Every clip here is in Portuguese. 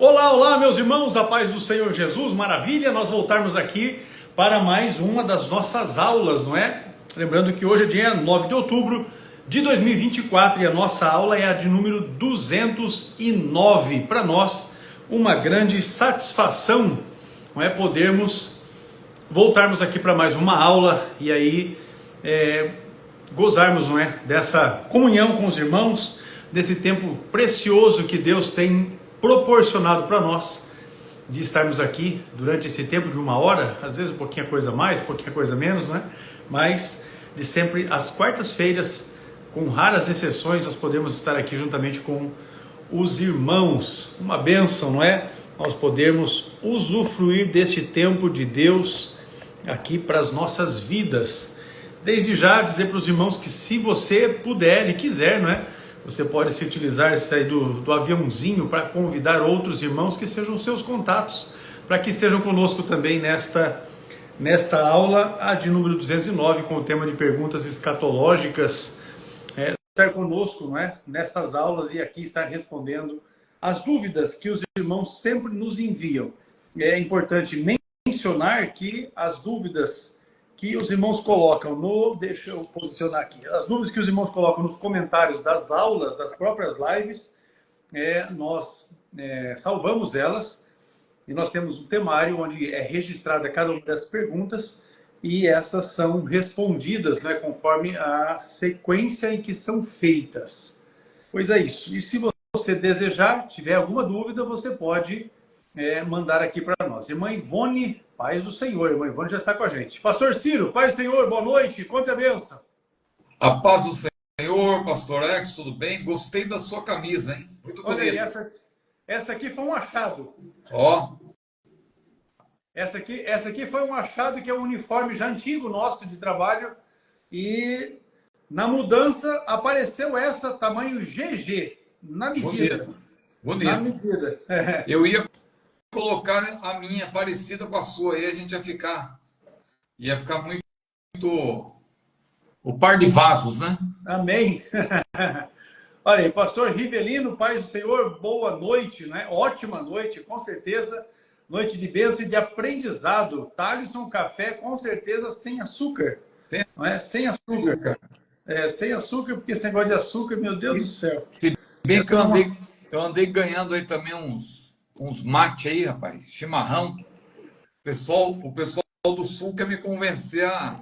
Olá, olá, meus irmãos, a paz do Senhor Jesus, maravilha, nós voltarmos aqui para mais uma das nossas aulas, não é? Lembrando que hoje é dia 9 de outubro de 2024 e a nossa aula é a de número 209. Para nós, uma grande satisfação, não é? Podermos voltarmos aqui para mais uma aula e aí gozarmos, não é? Dessa comunhão com os irmãos, desse tempo precioso que Deus tem proporcionado para nós, de estarmos aqui durante esse tempo de uma hora, às vezes um pouquinho coisa mais, um pouquinho coisa menos, né? Mas de sempre às quartas-feiras, com raras exceções, nós podemos estar aqui juntamente com os irmãos. Uma bênção, não é? Nós podemos usufruir desse tempo de Deus aqui para as nossas vidas. Desde já dizer para os irmãos que se você puder e quiser, não é? Você pode se utilizar isso aí do aviãozinho para convidar outros irmãos que sejam seus contatos, para que estejam conosco também nesta aula, a de número 209, com o tema de perguntas escatológicas. Estar conosco, não é? Nestas aulas e aqui estar respondendo as dúvidas que os irmãos sempre nos enviam. É importante mencionar que as dúvidas que os irmãos colocam deixa eu posicionar aqui, as dúvidas que os irmãos colocam nos comentários das aulas, das próprias lives, nós salvamos elas e nós temos um temário onde é registrada cada uma das perguntas e essas são respondidas, né, conforme a sequência em que são feitas. Pois é isso. E se você desejar, tiver alguma dúvida, você pode mandar aqui para nós. Irmã Ivone, paz do Senhor. Irmã Ivone já está com a gente. Pastor Ciro, paz do Senhor, boa noite, conte a bênção. A paz do Senhor, Pastor Ex, tudo bem? Gostei da sua camisa, hein? Muito bonita. Olha aí, essa aqui foi um achado. Ó. Essa aqui foi um achado, que é um uniforme já antigo nosso de trabalho. E na mudança apareceu essa, tamanho GG, na medida. Bonito. Na medida. Eu ia colocar a minha parecida com a sua, aí a gente ia ficar muito o par de vasos, né? Amém. Olha aí, pastor Rivelino, paz do Senhor, boa noite, né? Ótima noite, com certeza. Noite de bênção e de aprendizado. Thalisson, café, com certeza sem açúcar. Não é? Sem açúcar. Sem açúcar, porque esse negócio de açúcar, meu Deus do céu. Se bem que eu andei ganhando aí também uns mate aí, rapaz, chimarrão. O pessoal do Sul quer me convencer a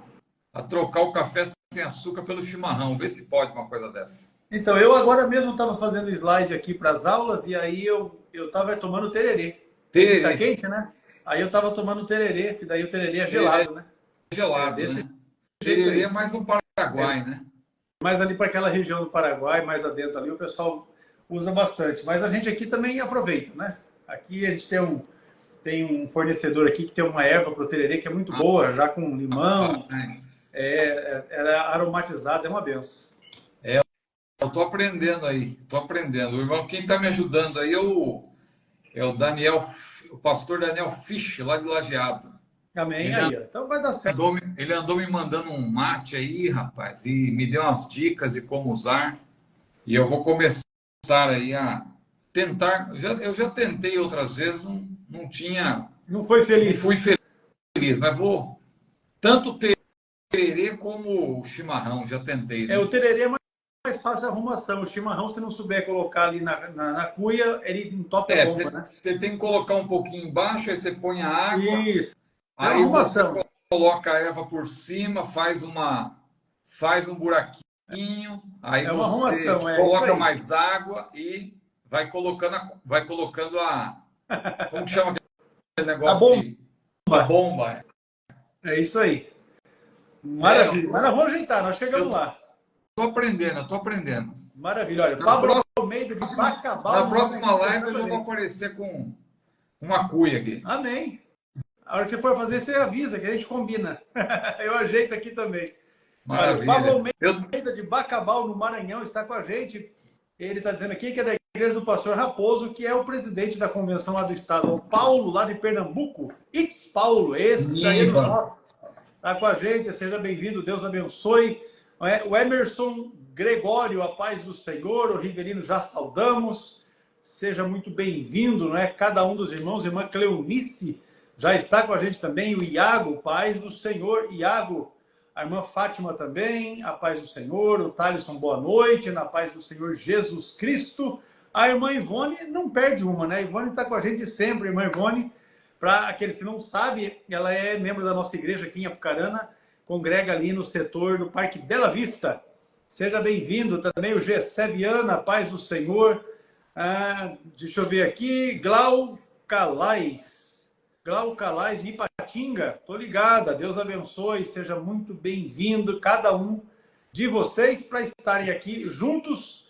trocar o café sem açúcar pelo chimarrão. Vê se pode uma coisa dessa. Então, eu agora mesmo estava fazendo slide aqui para as aulas e aí eu estava tomando tererê. Tererê. Tá quente, né? Aí eu estava tomando tererê, que daí o tererê é gelado, né? Gelado, né? Tererê é mais no Paraguai, né? Mais ali para aquela região do Paraguai, mais adentro ali, o pessoal usa bastante. Mas a gente aqui também aproveita, né? Aqui a gente tem um fornecedor aqui que tem uma erva para o tererê que é muito boa, já com limão, era aromatizada, é uma benção. Eu tô aprendendo aí, O irmão, quem está me ajudando aí é o Daniel, o pastor Daniel Fisch, lá de Lajeado. Amém, aí, então vai dar certo. Ele andou me mandando um mate aí, rapaz, e me deu umas dicas de como usar. E eu vou começar aí a tentar. Eu já tentei outras vezes, não tinha. Não foi feliz. Não fui feliz, mas vou. Tanto tererê como o chimarrão, já tentei. Né? O tererê é mais fácil a arrumação. O chimarrão, se não souber colocar ali na cuia, ele entope a bomba, né? Você tem que colocar um pouquinho embaixo, aí você põe a água. Isso. Aí você coloca a erva por cima, faz um buraquinho, aí você coloca mais água e vai colocando como que chama aquele negócio? A bomba. É isso aí. Maravilha. Mas nós vamos ajeitar, nós chegamos lá. Tô aprendendo. Maravilha. Olha, Pablo Almeida de Bacabal. Na próxima live eu já vou aparecer com uma cuia aqui. Amém. A hora que você for fazer, você avisa, que a gente combina. Eu ajeito aqui também. Maravilha. Pablo Almeida de Bacabal, no Maranhão, está com a gente. Ele está dizendo aqui que é da igreja do pastor Raposo, que é o presidente da convenção lá do estado. O Paulo, lá de Pernambuco. Paulo, esse daí do nosso. Está com a gente, seja bem-vindo, Deus abençoe. O Emerson Gregório, a paz do Senhor. O Rivelino já saudamos. seja muito bem-vindo, não é? Cada um dos irmãos, irmã Cleonice já está com a gente também, o Iago, paz do Senhor, Iago, a irmã Fátima também, a paz do Senhor, o Thaleson, boa noite, na paz do Senhor Jesus Cristo. A irmã Ivone não perde uma, né? A Ivone está com a gente sempre, irmã Ivone. Para aqueles que não sabem, ela é membro da nossa igreja aqui em Apucarana, congrega ali no setor do Parque Bela Vista. Seja bem-vindo também o Gessé Viana, paz do Senhor. Deixa eu ver aqui, Glau Calais de Ipatinga, tô ligada, Deus abençoe, seja muito bem-vindo cada um de vocês para estarem aqui juntos,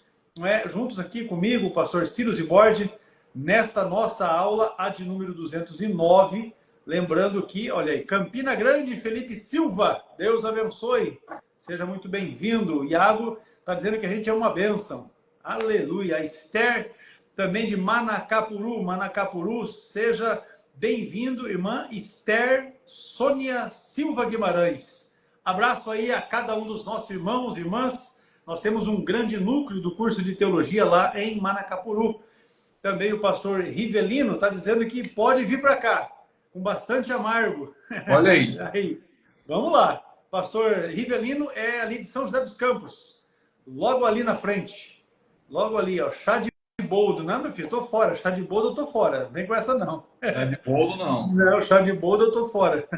juntos aqui comigo, o pastor Ciro Zibordi, nesta nossa aula, a de número 209, lembrando que, olha aí, Campina Grande, Felipe Silva, Deus abençoe, seja muito bem-vindo, Iago está dizendo que a gente é uma bênção, aleluia, a Esther, também de Manacapuru, seja bem-vindo, irmã Esther Sônia Silva Guimarães. Abraço aí a cada um dos nossos irmãos e irmãs. Nós temos um grande núcleo do curso de teologia lá em Manacapuru. Também o pastor Rivelino está dizendo que pode vir para cá, com bastante amargo. Olha aí. Aí. Vamos lá. Pastor Rivelino é ali de São José dos Campos, logo ali na frente. Logo ali, ó, chá de boldo. Não, meu filho, tô fora. Chá de boldo eu tô fora. Vem com essa, não. Chá de boldo, não. Não, chá de boldo eu tô fora.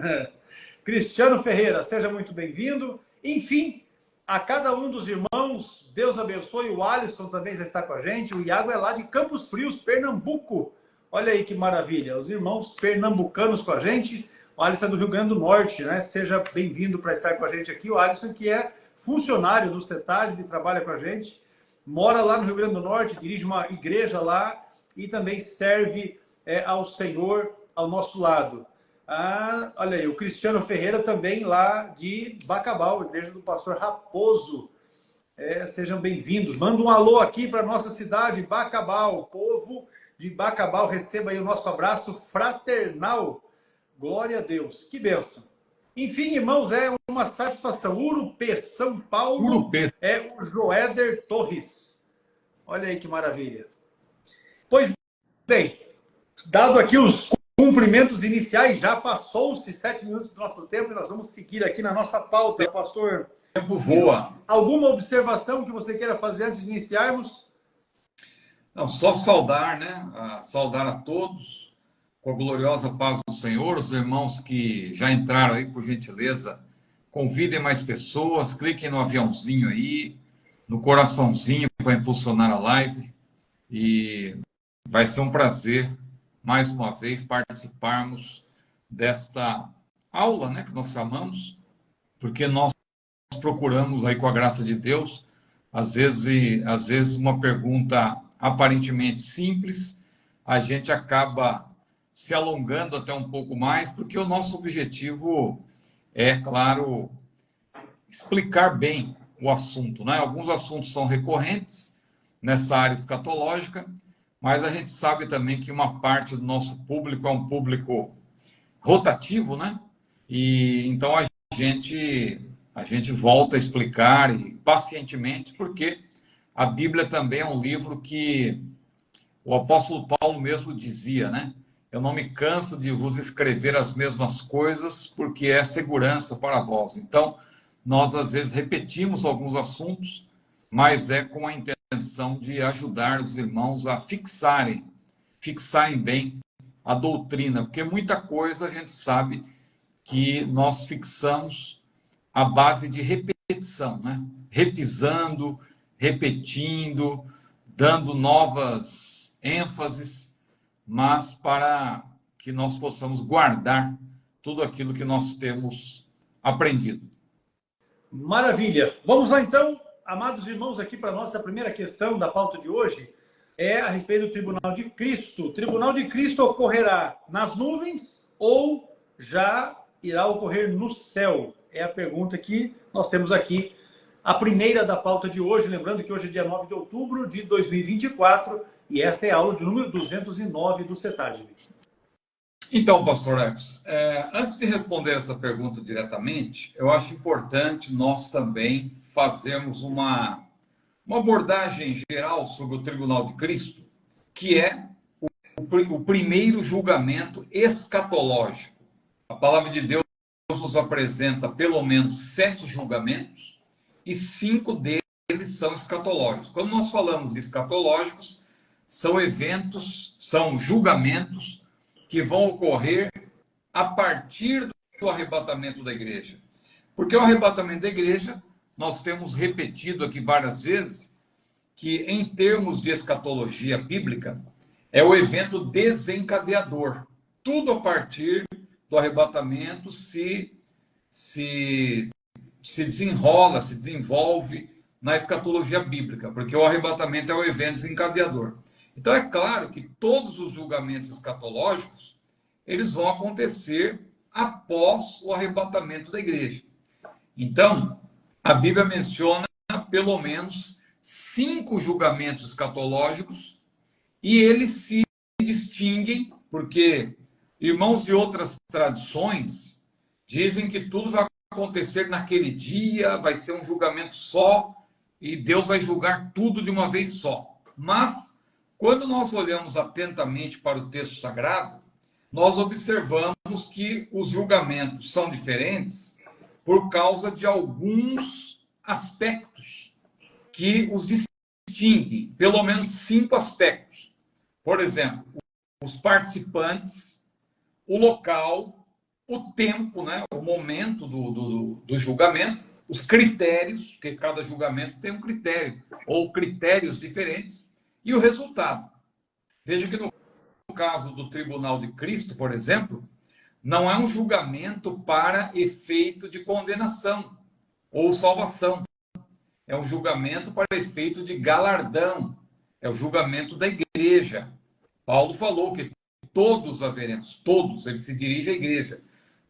Cristiano Ferreira, seja muito bem-vindo. Enfim, a cada um dos irmãos, Deus abençoe. O Alisson também já está com a gente. O Iago é lá de Campos Frios, Pernambuco. Olha aí que maravilha. Os irmãos pernambucanos com a gente. O Alisson é do Rio Grande do Norte, né? Seja bem-vindo para estar com a gente aqui. O Alisson, que é funcionário do CETAD, trabalha com a gente. Mora lá no Rio Grande do Norte, dirige uma igreja lá e também serve ao Senhor ao nosso lado. Olha aí, o Cristiano Ferreira também lá de Bacabal, igreja do pastor Raposo. Sejam bem-vindos. Manda um alô aqui para a nossa cidade, Bacabal. O povo de Bacabal, receba aí o nosso abraço fraternal. Glória a Deus. Que bênção. Enfim, irmãos, é uma satisfação. Urupê, São Paulo, Urupê. é o Joéder Torres. Olha aí que maravilha. Pois bem, dado aqui os cumprimentos iniciais, já passou-se 7 minutos do nosso tempo e nós vamos seguir aqui na nossa pauta, pastor. O tempo voa. Alguma observação que você queira fazer antes de iniciarmos? Não, só saudar, né? Saudar a todos. Com a gloriosa paz do Senhor, os irmãos que já entraram aí, por gentileza, convidem mais pessoas, cliquem no aviãozinho aí, no coraçãozinho para impulsionar a live. E vai ser um prazer, mais uma vez, participarmos desta aula, né, que nós chamamos, porque nós procuramos aí, com a graça de Deus, às vezes uma pergunta aparentemente simples, a gente acaba se alongando até um pouco mais, porque o nosso objetivo é, claro, explicar bem o assunto, né? Alguns assuntos são recorrentes nessa área escatológica, mas a gente sabe também que uma parte do nosso público é um público rotativo, né? E então a gente volta a explicar e pacientemente, porque a Bíblia também é um livro que o apóstolo Paulo mesmo dizia, né? Eu não me canso de vos escrever as mesmas coisas, porque é segurança para vós. Então, nós às vezes repetimos alguns assuntos, mas é com a intenção de ajudar os irmãos a fixarem bem a doutrina, porque muita coisa a gente sabe que nós fixamos à base de repetição, né? Repisando, repetindo, dando novas ênfases, mas para que nós possamos guardar tudo aquilo que nós temos aprendido. Maravilha. Vamos lá então, amados irmãos, aqui para a nossa primeira questão da pauta de hoje, é a respeito do Tribunal de Cristo. O Tribunal de Cristo ocorrerá nas nuvens ou já irá ocorrer no céu? É a pergunta que nós temos aqui, a primeira da pauta de hoje, lembrando que hoje é dia 9 de outubro de 2024, e esta é a aula de número 209 do CETAD. Então, pastor Ecos, antes de responder essa pergunta diretamente, eu acho importante nós também fazermos uma abordagem geral sobre o Tribunal de Cristo, que é o primeiro julgamento escatológico. A palavra de Deus nos apresenta pelo menos 7 julgamentos e 5 deles são escatológicos. Quando nós falamos de escatológicos, são eventos, são julgamentos que vão ocorrer a partir do arrebatamento da igreja. Porque o arrebatamento da igreja, nós temos repetido aqui várias vezes, que em termos de escatologia bíblica, é o evento desencadeador. Tudo a partir do arrebatamento se desenrola, se desenvolve na escatologia bíblica, porque o arrebatamento é o evento desencadeador. Então é claro que todos os julgamentos escatológicos, eles vão acontecer após o arrebatamento da igreja. Então, a Bíblia menciona pelo menos 5 julgamentos escatológicos e eles se distinguem porque irmãos de outras tradições dizem que tudo vai acontecer naquele dia, vai ser um julgamento só e Deus vai julgar tudo de uma vez só. Mas, quando nós olhamos atentamente para o texto sagrado, nós observamos que os julgamentos são diferentes por causa de alguns aspectos que os distinguem, pelo menos 5 aspectos. Por exemplo, os participantes, o local, o tempo, né, o momento do julgamento, os critérios, porque cada julgamento tem um critério, ou critérios diferentes, e o resultado. Veja que no caso do Tribunal de Cristo, por exemplo, não é um julgamento para efeito de condenação ou salvação. É um julgamento para efeito de galardão. É o julgamento da igreja. Paulo falou que todos haveremos, todos, ele se dirige à igreja,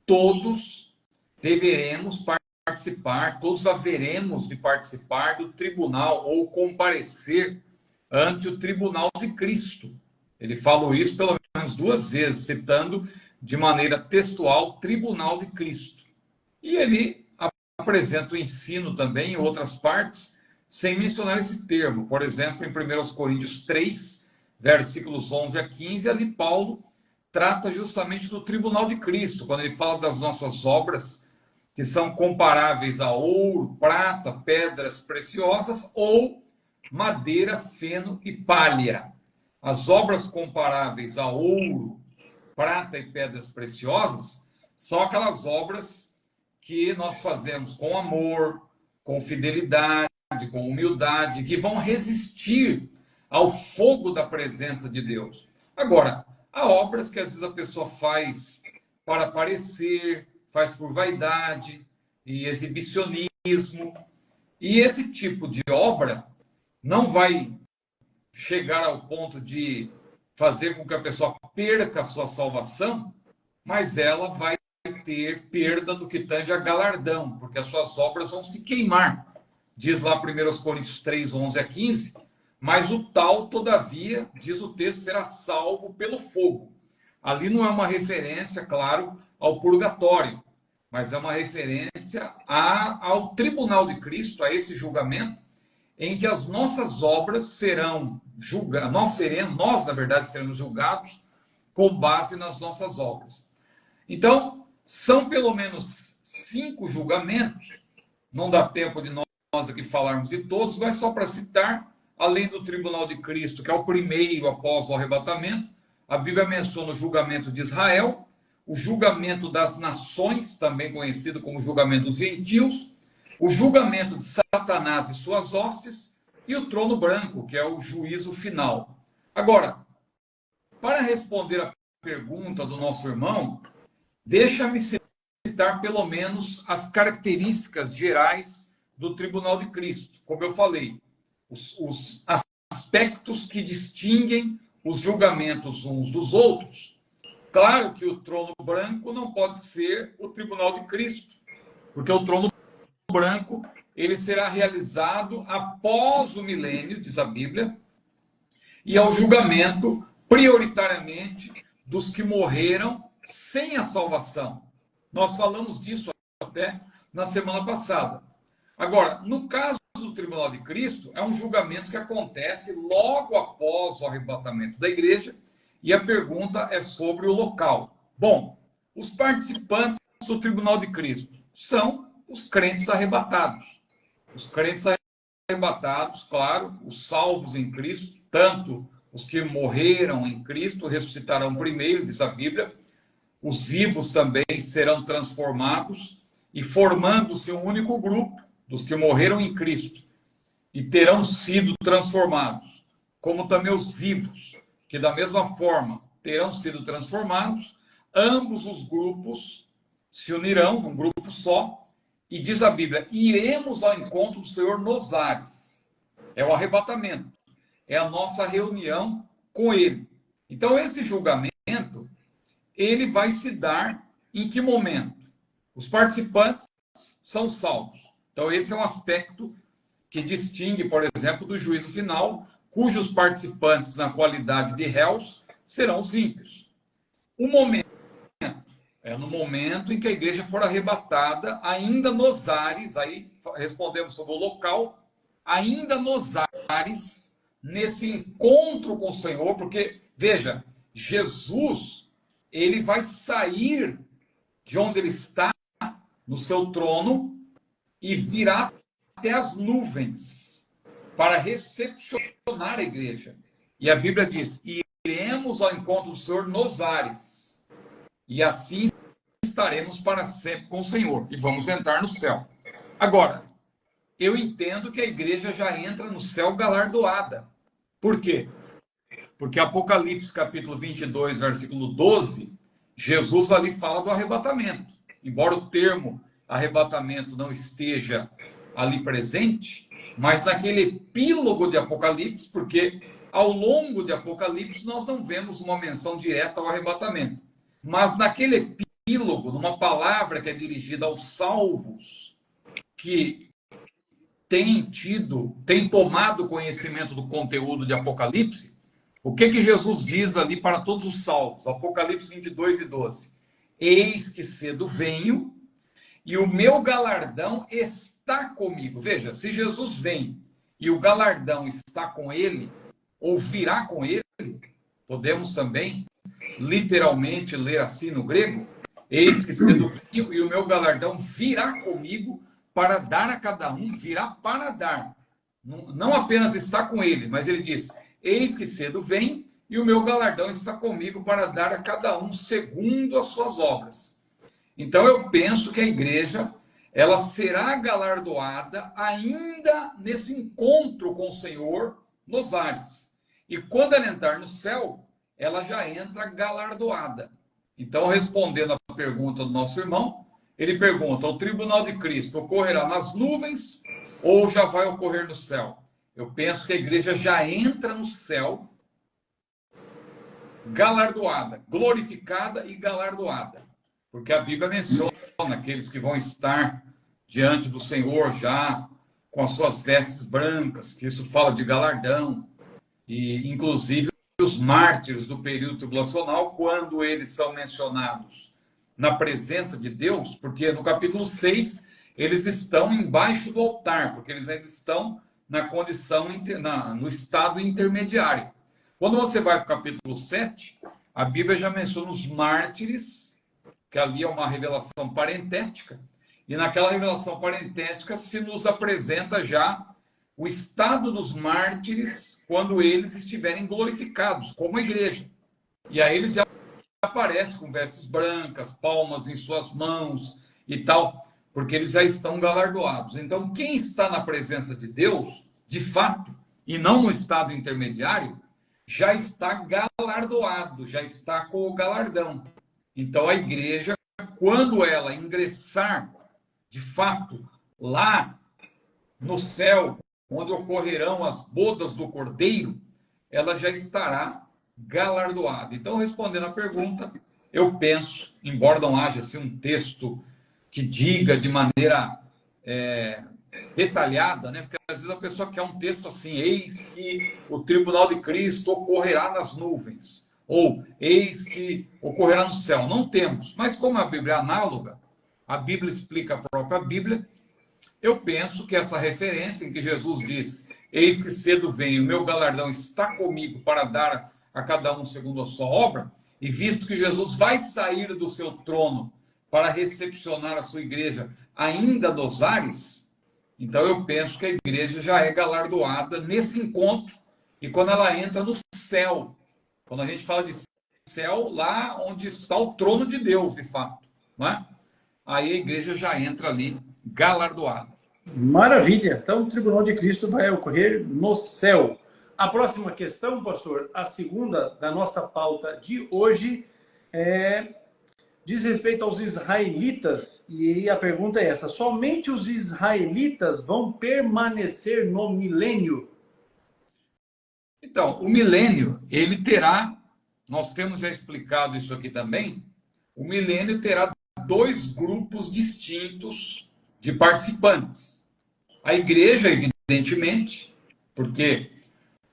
todos deveremos participar, todos haveremos de participar do tribunal ou comparecer ante o tribunal de Cristo. Ele falou isso pelo menos 2 vezes, citando de maneira textual tribunal de Cristo. E ele apresenta o ensino também em outras partes, sem mencionar esse termo. Por exemplo, em 1 Coríntios 3, versículos 11 a 15, ali Paulo trata justamente do tribunal de Cristo, quando ele fala das nossas obras, que são comparáveis a ouro, prata, pedras preciosas ou madeira, feno e palha. As obras comparáveis a ouro, prata e pedras preciosas são aquelas obras que nós fazemos com amor, com fidelidade, com humildade, que vão resistir ao fogo da presença de Deus. Agora, há obras que às vezes a pessoa faz para aparecer, faz por vaidade e exibicionismo. E esse tipo de obra não vai chegar ao ponto de fazer com que a pessoa perca a sua salvação, mas ela vai ter perda do que tange a galardão, porque as suas obras vão se queimar. Diz lá 1 Coríntios 3, 11 a 15, mas o tal, todavia, diz o texto, será salvo pelo fogo. Ali não é uma referência, claro, ao purgatório, mas é uma referência ao tribunal de Cristo, a esse julgamento, em que as nossas obras serão julgadas, nós, na verdade, seremos julgados com base nas nossas obras. Então, são pelo menos 5 julgamentos, não dá tempo de nós aqui falarmos de todos, mas só para citar, além do tribunal de Cristo, que é o primeiro após o arrebatamento, a Bíblia menciona o julgamento de Israel, o julgamento das nações, também conhecido como julgamento dos gentios, o julgamento de Satanás e suas hostes, e o trono branco, que é o juízo final. Agora, para responder a pergunta do nosso irmão, deixa-me citar pelo menos as características gerais do Tribunal de Cristo. Como eu falei, os aspectos que distinguem os julgamentos uns dos outros. Claro que o trono branco não pode ser o Tribunal de Cristo, porque o trono branco ele será realizado após o milênio, diz a Bíblia, e é o julgamento prioritariamente dos que morreram sem a salvação. Nós falamos disso até na semana passada. Agora, no caso caso do tribunal de Cristo, é um julgamento que acontece logo após o arrebatamento da igreja, e a pergunta é sobre o local. Bom, os participantes do tribunal de Cristo são os crentes arrebatados. Os crentes arrebatados, claro, os salvos em Cristo, tanto os que morreram em Cristo ressuscitarão primeiro, diz a Bíblia, os vivos também serão transformados, e formando-se um único grupo dos que morreram em Cristo e terão sido transformados, como também os vivos, que da mesma forma terão sido transformados, ambos os grupos se unirão num grupo só, e diz a Bíblia, iremos ao encontro do Senhor nos ares. É o arrebatamento, é a nossa reunião com Ele. Então, esse julgamento, ele vai se dar em que momento? Os participantes são salvos. Então, esse é um aspecto que distingue, por exemplo, do juízo final, cujos participantes, na qualidade de réus, serão os ímpios. O momento é no momento em que a igreja for arrebatada, ainda nos ares, aí respondemos sobre o local, ainda nos ares, nesse encontro com o Senhor, porque, veja, Jesus, ele vai sair de onde ele está, no seu trono, e virá até as nuvens para recepcionar a igreja. E a Bíblia diz, iremos ao encontro do Senhor nos ares, e assim estaremos para sempre com o Senhor, e vamos entrar no céu. Agora, eu entendo que a igreja já entra no céu galardoada. Por quê? Porque Apocalipse capítulo 22, versículo 12, Jesus ali fala do arrebatamento. Embora o termo arrebatamento não esteja ali presente, mas naquele epílogo de Apocalipse, porque ao longo de Apocalipse nós não vemos uma menção direta ao arrebatamento. Mas naquele epílogo, numa palavra que é dirigida aos salvos, que têm tomado conhecimento do conteúdo de Apocalipse, o que Jesus diz ali para todos os salvos? Apocalipse 22 e 12. Eis que cedo venho, e o meu galardão está comigo. Veja, se Jesus vem e o galardão está com ele, ou virá com ele, podemos também literalmente ler assim no grego, eis que cedo venho e o meu galardão virá comigo para dar a cada um, virá para dar. Não apenas está com ele, mas ele diz, eis que cedo vem e o meu galardão está comigo para dar a cada um segundo as suas obras. Então eu penso que a igreja, ela será galardoada ainda nesse encontro com o Senhor nos ares. E quando ela entrar no céu, ela já entra galardoada. Então, respondendo à pergunta do nosso irmão, ele pergunta, o tribunal de Cristo ocorrerá nas nuvens ou já vai ocorrer no céu? Eu penso que a igreja já entra no céu galardoada, glorificada e galardoada. Porque a Bíblia menciona aqueles que vão estar diante do Senhor já com as suas vestes brancas, que isso fala de galardão. E, inclusive, os mártires do período tribulacional, quando eles são mencionados na presença de Deus, porque no capítulo 6, eles estão embaixo do altar, porque eles ainda estão na condição, no estado intermediário. Quando você vai para o capítulo 7, a Bíblia já menciona os mártires, que ali é uma revelação parentética, e naquela revelação parentética se nos apresenta já o estado dos mártires quando eles estiverem glorificados, como a igreja. E aí eles já aparecem com vestes brancas, palmas em suas mãos e tal, porque eles já estão galardoados. Então, quem está na presença de Deus, de fato, e não no estado intermediário, já está galardoado, já está com o galardão. Então, a igreja, quando ela ingressar, de fato, lá no céu, onde ocorrerão as bodas do Cordeiro, ela já estará galardoada. Então, respondendo à pergunta, eu penso, embora não haja assim, um texto que diga de maneira detalhada, né? Porque às vezes a pessoa quer um texto assim, eis que o tribunal de Cristo ocorrerá nas nuvens, ou eis que ocorrerá no céu. Não temos, mas como a Bíblia é análoga, a Bíblia explica a própria Bíblia, Eu penso que essa referência em que Jesus diz: eis que cedo venho, o meu galardão está comigo para dar a cada um segundo a sua obra, e visto que Jesus vai sair do seu trono para recepcionar a sua igreja ainda nos ares, então eu penso que a igreja já é galardoada nesse encontro, e quando ela entra no céu, quando a gente fala de céu, lá onde está o trono de Deus, de fato, não é? Aí a igreja já entra ali galardoada. Maravilha! Então o Tribunal de Cristo vai ocorrer no céu. A próxima questão, pastor, a segunda da nossa pauta de hoje, diz respeito aos israelitas, e a pergunta é essa: somente os israelitas vão permanecer no milênio? Então, o milênio, ele terá, nós temos já explicado isso aqui também, o milênio terá dois grupos distintos de participantes. A igreja, evidentemente, porque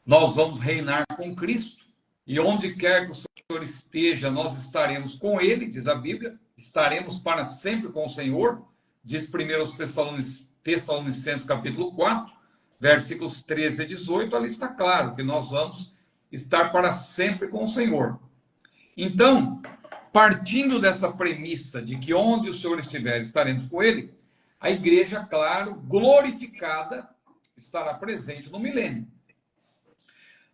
nós vamos reinar com Cristo, e onde quer que o Senhor esteja, nós estaremos com Ele, diz a Bíblia, estaremos para sempre com o Senhor, diz 1 Tessalonicenses capítulo 4, versículos 13 a 18, ali está claro que nós vamos estar para sempre com o Senhor. Então, partindo dessa premissa de que onde o Senhor estiver, estaremos com Ele, a igreja, claro, glorificada, estará presente no milênio.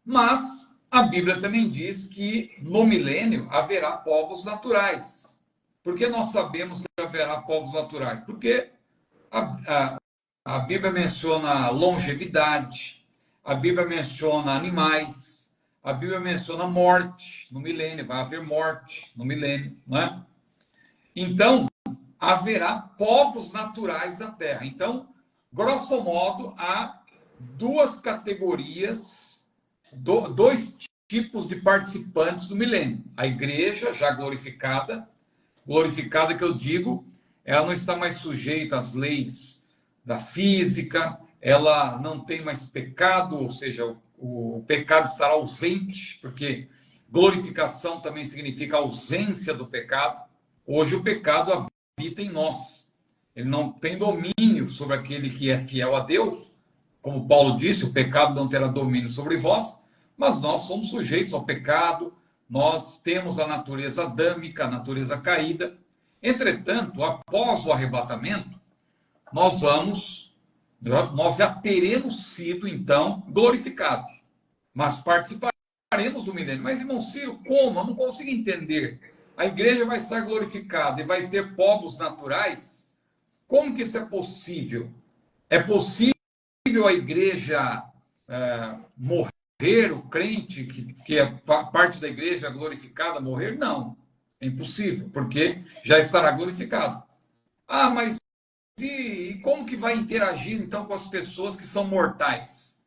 Mas a Bíblia também diz que no milênio haverá povos naturais. Por que nós sabemos que haverá povos naturais? Porque a Bíblia menciona longevidade, a Bíblia menciona animais, a Bíblia menciona morte no milênio, vai haver morte no milênio, não é? Então, haverá povos naturais da terra. Então, grosso modo, há duas categorias, dois tipos de participantes do milênio. A igreja já glorificada que eu digo, ela não está mais sujeita às leis da física, ela não tem mais pecado, ou seja, o pecado estará ausente, porque glorificação também significa ausência do pecado. Hoje o pecado habita em nós. Ele não tem domínio sobre aquele que é fiel a Deus. Como Paulo disse, o pecado não terá domínio sobre vós, mas nós somos sujeitos ao pecado, nós temos a natureza adâmica, a natureza caída. Entretanto, após o arrebatamento, nós já teremos sido, então, glorificados, mas participaremos do milênio. Mas, irmão Ciro, como? Eu não consigo entender. A igreja vai estar glorificada e vai ter povos naturais? Como que isso é possível? É possível a igreja morrer, o crente, que é parte da igreja glorificada, morrer? Não, é impossível, porque já estará glorificado. Ah, mas e como que vai interagir, então, com as pessoas que são mortais?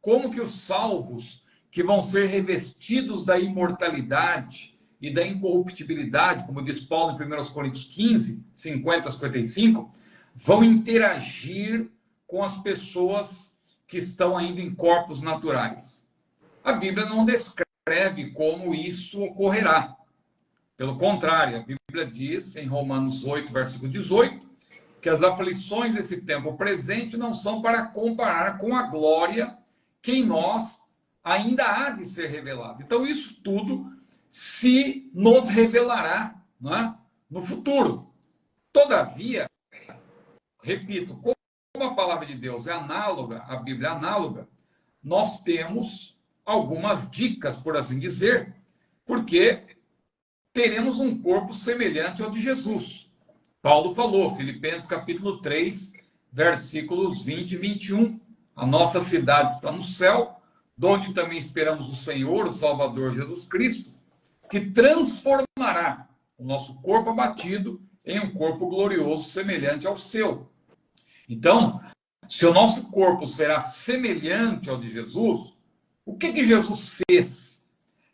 Como que os salvos, que vão ser revestidos da imortalidade e da incorruptibilidade, como diz Paulo em 1 Coríntios 15, 50 a 55, vão interagir com as pessoas que estão ainda em corpos naturais? A Bíblia não descreve como isso ocorrerá. Pelo contrário, a Bíblia diz em Romanos 8, versículo 18, que as aflições desse tempo presente não são para comparar com a glória que em nós ainda há de ser revelada. Então, isso tudo se nos revelará, não é? No futuro. Todavia, repito, como a palavra de Deus é análoga, a Bíblia é análoga, nós temos algumas dicas, por assim dizer, porque teremos um corpo semelhante ao de Jesus. Paulo falou, Filipenses capítulo 3, versículos 20 e 21. A nossa cidade está no céu, donde também esperamos o Senhor, o Salvador Jesus Cristo, que transformará o nosso corpo abatido em um corpo glorioso semelhante ao seu. Então, se o nosso corpo será semelhante ao de Jesus, o que Jesus fez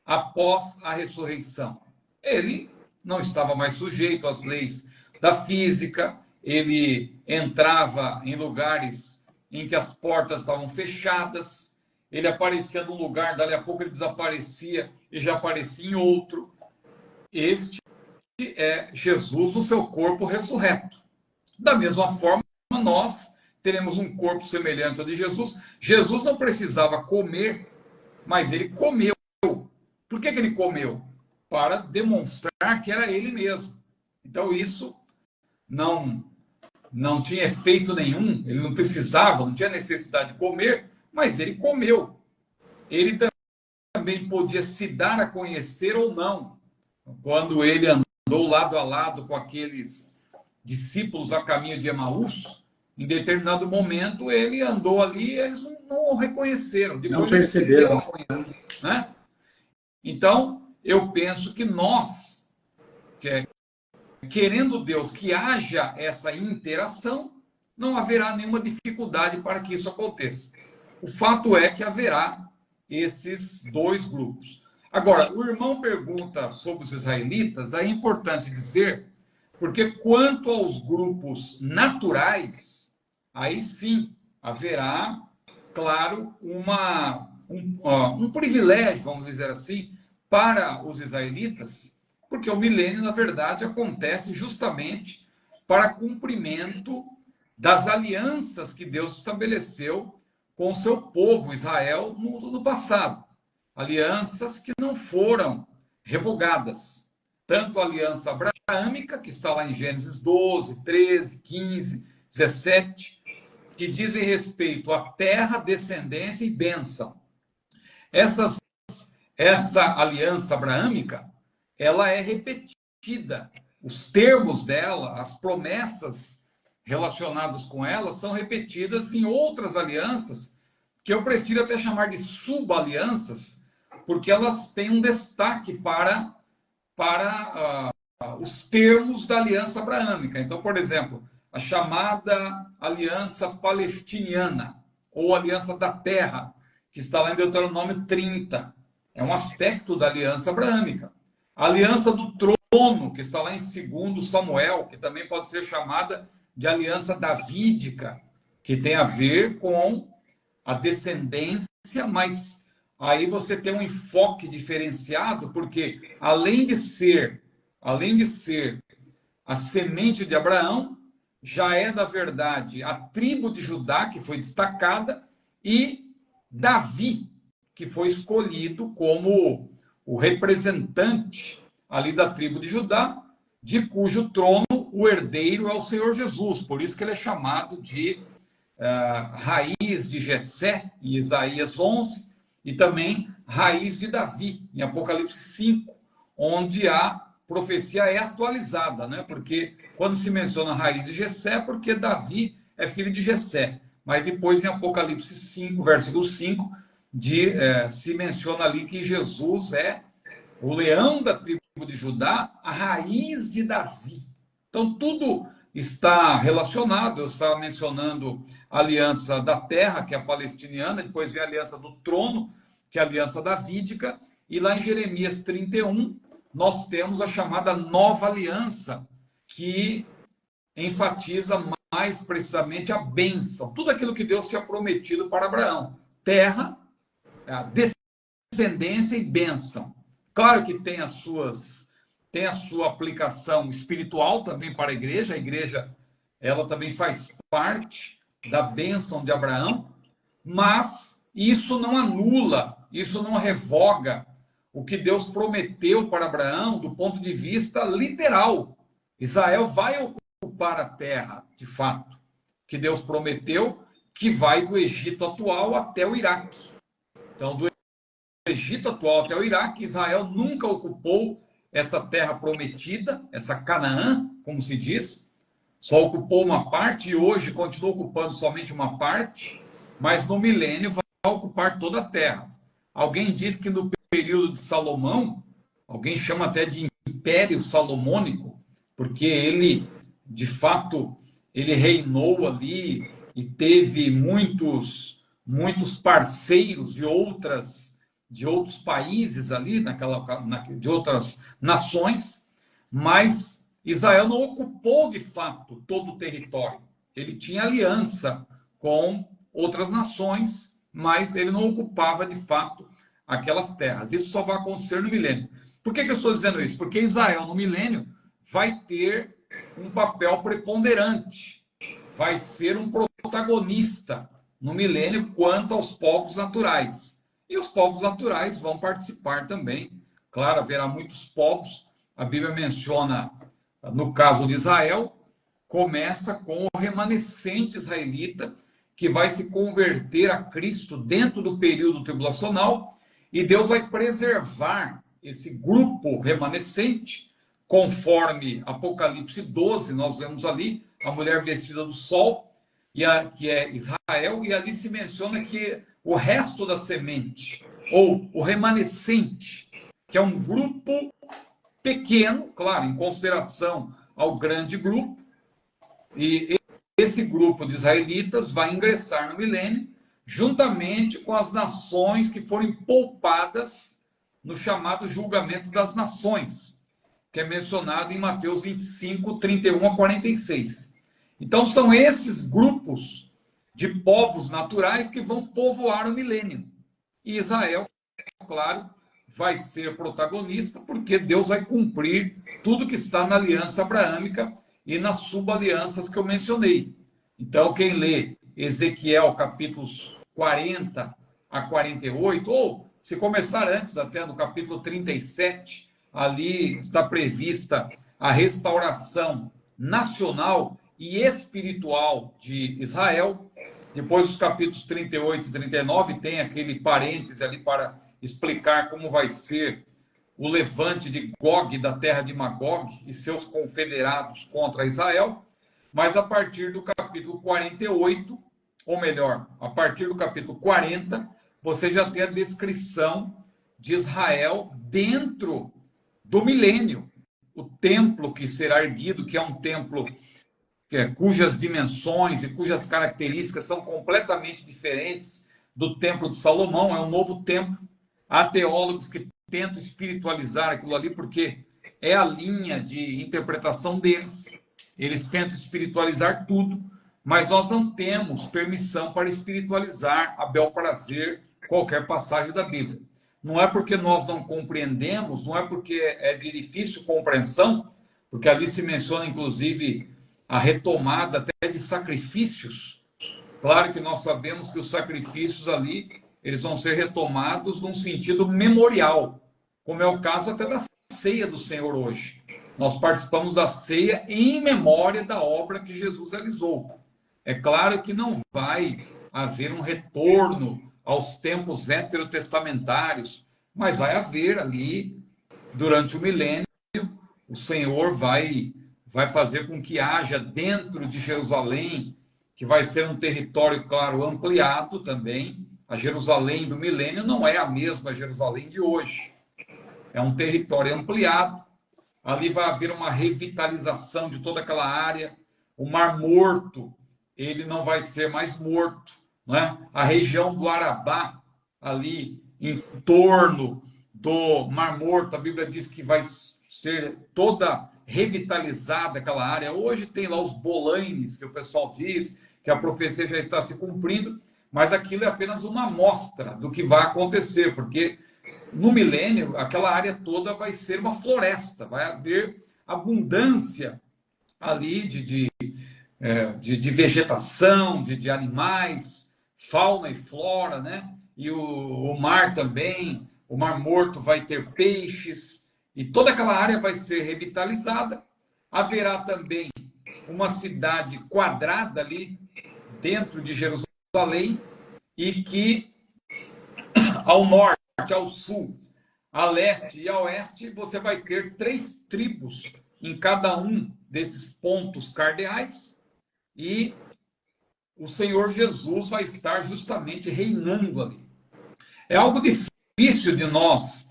após a ressurreição? Ele não estava mais sujeito às leis da física, ele entrava em lugares em que as portas estavam fechadas, ele aparecia num lugar, dali a pouco ele desaparecia e já aparecia em outro. Este é Jesus no seu corpo ressurreto. Da mesma forma, nós teremos um corpo semelhante ao de Jesus. Jesus não precisava comer, mas ele comeu. Por que ele comeu? Para demonstrar que era ele mesmo. Então isso não tinha efeito nenhum, ele não precisava, não tinha necessidade de comer, mas ele comeu. Ele também podia se dar a conhecer ou não. Quando ele andou lado a lado com aqueles discípulos a caminho de Emaús, em determinado momento ele andou ali e eles não o reconheceram. Depois não perceberam. Né? Então, eu penso que nós, querendo Deus que haja essa interação, não haverá nenhuma dificuldade para que isso aconteça. O fato é que haverá esses dois grupos. Agora, o irmão pergunta sobre os israelitas, é importante dizer, porque quanto aos grupos naturais, aí sim haverá, claro, um privilégio, vamos dizer assim, para os israelitas, porque o milênio, na verdade, acontece justamente para cumprimento das alianças que Deus estabeleceu com o seu povo, Israel, no passado. Alianças que não foram revogadas. Tanto a aliança abraâmica, que está lá em Gênesis 12, 13, 15, 17, que dizem respeito à terra, descendência e bênção. Essa aliança abraâmica, ela é repetida. Os termos dela, as promessas relacionadas com ela, são repetidas em outras alianças, que eu prefiro até chamar de subalianças, porque elas têm um destaque para os termos da aliança abraâmica. Então, por exemplo, a chamada aliança palestiniana, ou aliança da terra, que está lá em Deuteronômio 30. É um aspecto da aliança abraâmica. A aliança do trono, que está lá em 2 Samuel, que também pode ser chamada de aliança davídica, que tem a ver com a descendência, mas aí você tem um enfoque diferenciado, porque além de ser a semente de Abraão, já é, na verdade, a tribo de Judá, que foi destacada, e Davi, que foi escolhido como o representante ali da tribo de Judá, de cujo trono o herdeiro é o Senhor Jesus. Por isso que ele é chamado de raiz de Jessé, em Isaías 11, e também raiz de Davi, em Apocalipse 5, onde a profecia é atualizada, né? Porque quando se menciona raiz de Jessé, é porque Davi é filho de Jessé. Mas depois, em Apocalipse 5, versículo 5, se menciona ali que Jesus é o leão da tribo de Judá, a raiz de Davi. Então, tudo está relacionado. Eu estava mencionando a aliança da terra, que é a palestiniana, depois vem a aliança do trono, que é a aliança davídica, e lá em Jeremias 31, nós temos a chamada nova aliança, que enfatiza mais precisamente a bênção, tudo aquilo que Deus tinha prometido para Abraão: terra, descendência e bênção. Claro que tem a sua aplicação espiritual também para a igreja ela também faz parte da bênção de Abraão, mas isso não anula, isso não revoga o que Deus prometeu para Abraão do ponto de vista literal. Israel vai ocupar a terra, de fato, que Deus prometeu, que vai do Egito atual até o Iraque. Então, do Egito atual até o Iraque, Israel nunca ocupou essa terra prometida, essa Canaã, como se diz, só ocupou uma parte e hoje continua ocupando somente uma parte, mas no milênio vai ocupar toda a terra. Alguém diz que no período de Salomão, alguém chama até de Império Salomônico, porque ele, de fato, ele reinou ali e teve muitos parceiros de outros países ali, de outras nações, mas Israel não ocupou de fato todo o território. Ele tinha aliança com outras nações, mas ele não ocupava de fato aquelas terras. Isso só vai acontecer no milênio. Por que eu estou dizendo isso? Porque Israel no milênio vai ter um papel preponderante, vai ser um protagonista no milênio quanto aos povos naturais. E os povos naturais vão participar também. Claro, haverá muitos povos. A Bíblia menciona, no caso de Israel, começa com o remanescente israelita, que vai se converter a Cristo dentro do período tribulacional, e Deus vai preservar esse grupo remanescente, conforme Apocalipse 12, nós vemos ali a mulher vestida do sol, que é Israel, e ali se menciona que o resto da semente, ou o remanescente, que é um grupo pequeno, claro, em consideração ao grande grupo, e esse grupo de israelitas vai ingressar no milênio, juntamente com as nações que forem poupadas no chamado julgamento das nações, que é mencionado em Mateus 25, 31 a 46. Então, são esses grupos de povos naturais que vão povoar o milênio. E Israel, claro, vai ser protagonista, porque Deus vai cumprir tudo que está na aliança abraâmica e nas subalianças que eu mencionei. Então, quem lê Ezequiel capítulos 40 a 48, ou se começar antes até no capítulo 37, ali está prevista a restauração nacional e espiritual de Israel. Depois, os capítulos 38 e 39, tem aquele parêntese ali para explicar como vai ser o levante de Gog, da terra de Magog, e seus confederados contra Israel. Mas a partir do capítulo 48, ou melhor, a partir do capítulo 40, você já tem a descrição de Israel dentro do milênio. O templo que será erguido, que é um templo cujas dimensões e cujas características são completamente diferentes do templo de Salomão, é um novo templo. Há teólogos que tentam espiritualizar aquilo ali, porque é a linha de interpretação deles. Eles tentam espiritualizar tudo, mas nós não temos permissão para espiritualizar a bel prazer qualquer passagem da Bíblia. Não é porque nós não compreendemos, não é porque é de difícil compreensão, porque ali se menciona, inclusive, a retomada até de sacrifícios. Claro que nós sabemos que os sacrifícios ali, eles vão ser retomados num sentido memorial, como é o caso até da ceia do Senhor hoje. Nós participamos da ceia em memória da obra que Jesus realizou. É claro que não vai haver um retorno aos tempos veterotestamentários, mas vai haver ali, durante o milênio, o Senhor vai fazer com que haja dentro de Jerusalém, que vai ser um território, claro, ampliado também. A Jerusalém do milênio não é a mesma Jerusalém de hoje. É um território ampliado. Ali vai haver uma revitalização de toda aquela área. O Mar Morto, ele não vai ser mais morto, não é? A região do Arabá, ali em torno do Mar Morto, a Bíblia diz que vai ser toda revitalizada aquela área. Hoje tem lá os bolanes, que o pessoal diz que a profecia já está se cumprindo, mas aquilo é apenas uma amostra do que vai acontecer, porque no milênio, aquela área toda vai ser uma floresta, vai haver abundância ali de vegetação, de animais, fauna e flora, né? E o mar também, o Mar Morto vai ter peixes, e toda aquela área vai ser revitalizada. Haverá também uma cidade quadrada ali dentro de Jerusalém, e que ao norte, ao sul, a leste e a oeste, você vai ter 3 tribos em cada um desses pontos cardeais, e o Senhor Jesus vai estar justamente reinando ali. É algo difícil de nós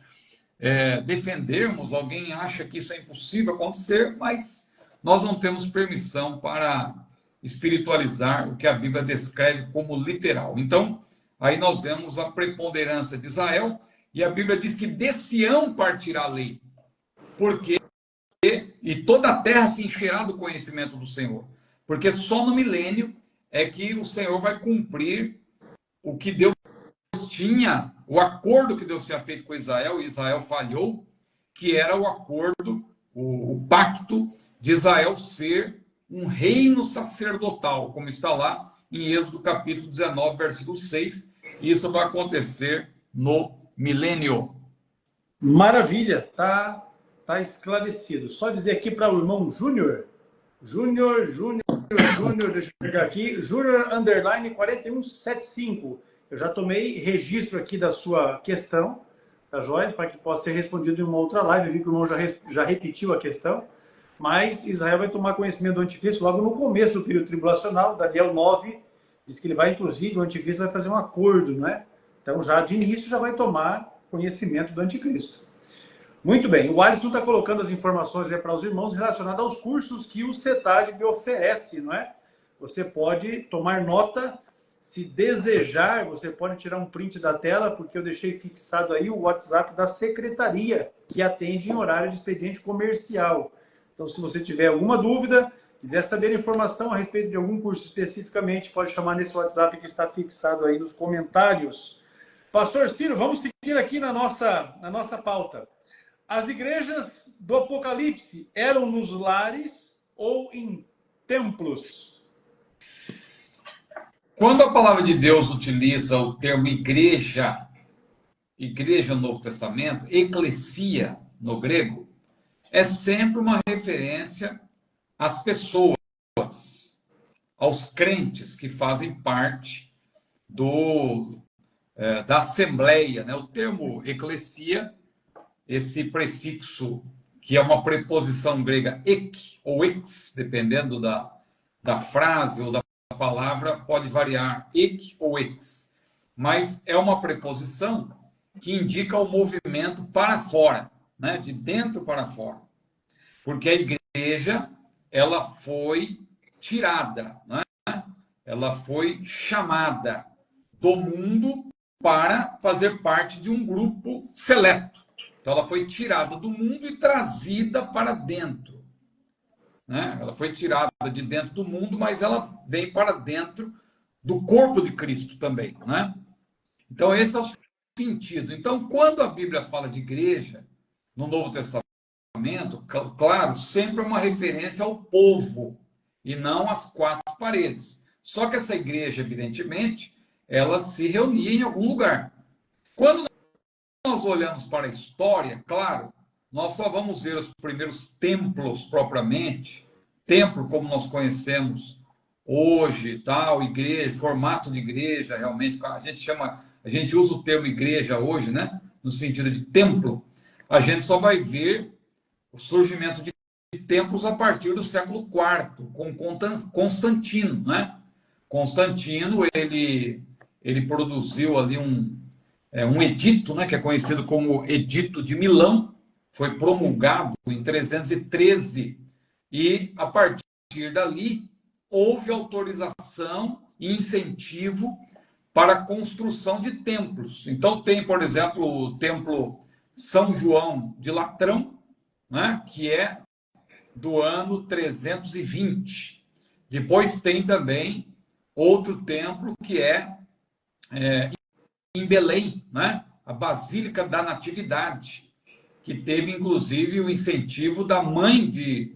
defendermos. Alguém acha que isso é impossível acontecer, mas nós não temos permissão para espiritualizar o que a Bíblia descreve como literal. Então, aí nós vemos a preponderância de Israel, e a Bíblia diz que de Sião partirá a lei, porque e toda a terra se encherá do conhecimento do Senhor, porque só no milênio é que o Senhor vai cumprir o que Deus tinha, o acordo que Deus tinha feito com Israel, e Israel falhou, que era o acordo, o pacto de Israel ser um reino sacerdotal, como está lá em Êxodo capítulo 19, versículo 6. Isso vai acontecer no milênio. Maravilha, tá esclarecido. Só dizer aqui para o irmão Júnior, deixa eu pegar aqui, Júnior _ 4175. Eu já tomei registro aqui da sua questão, tá joia? Para que possa ser respondido em uma outra live. Eu vi que o irmão já repetiu a questão, mas Israel vai tomar conhecimento do anticristo logo no começo do período tribulacional. Daniel 9 diz que ele vai, inclusive, o anticristo vai fazer um acordo, não é? Então, já de início, já vai tomar conhecimento do anticristo. Muito bem, o Alisson está colocando as informações para os irmãos relacionadas aos cursos que o CETAG oferece, não é? Você pode tomar nota, se desejar, você pode tirar um print da tela, porque eu deixei fixado aí o WhatsApp da secretaria, que atende em horário de expediente comercial. Então, se você tiver alguma dúvida, quiser saber informação a respeito de algum curso especificamente, pode chamar nesse WhatsApp que está fixado aí nos comentários. Pastor Ciro, vamos seguir aqui na nossa pauta. As igrejas do Apocalipse eram nos lares ou em templos? Quando a palavra de Deus utiliza o termo igreja no Novo Testamento, eclesia no grego, é sempre uma referência às pessoas, aos crentes que fazem parte da assembleia, né? O termo eclesia, esse prefixo, que é uma preposição grega ek ou ex, dependendo da frase ou da palavra, pode variar ek ou ex. Mas é uma preposição que indica o movimento para fora, né? De dentro para fora. Porque a igreja, ela foi tirada, né? Ela foi chamada do mundo para fazer parte de um grupo seleto. Então, ela foi tirada do mundo e trazida para dentro, né? Ela foi tirada de dentro do mundo, mas ela vem para dentro do corpo de Cristo também, né? Então, esse é o sentido. Então, quando a Bíblia fala de igreja no Novo Testamento, claro, sempre é uma referência ao povo e não às quatro paredes. Só que essa igreja, evidentemente, ela se reunia em algum lugar. Quando nós olhamos para a história, claro, nós só vamos ver os primeiros templos propriamente, templo como nós conhecemos hoje, tal, igreja, formato de igreja, realmente, a gente usa o termo igreja hoje, né, no sentido de templo, a gente só vai ver o surgimento de templos a partir do século IV, com Constantino, né? Constantino, ele produziu ali um edito, né, que é conhecido como Edito de Milão, foi promulgado em 313, e a partir dali houve autorização e incentivo para a construção de templos. Então tem, por exemplo, o templo São João de Latrão, né, que é do ano 320. Depois tem também outro templo que é em Belém, né? A Basílica da Natividade, que teve, inclusive, o incentivo da mãe de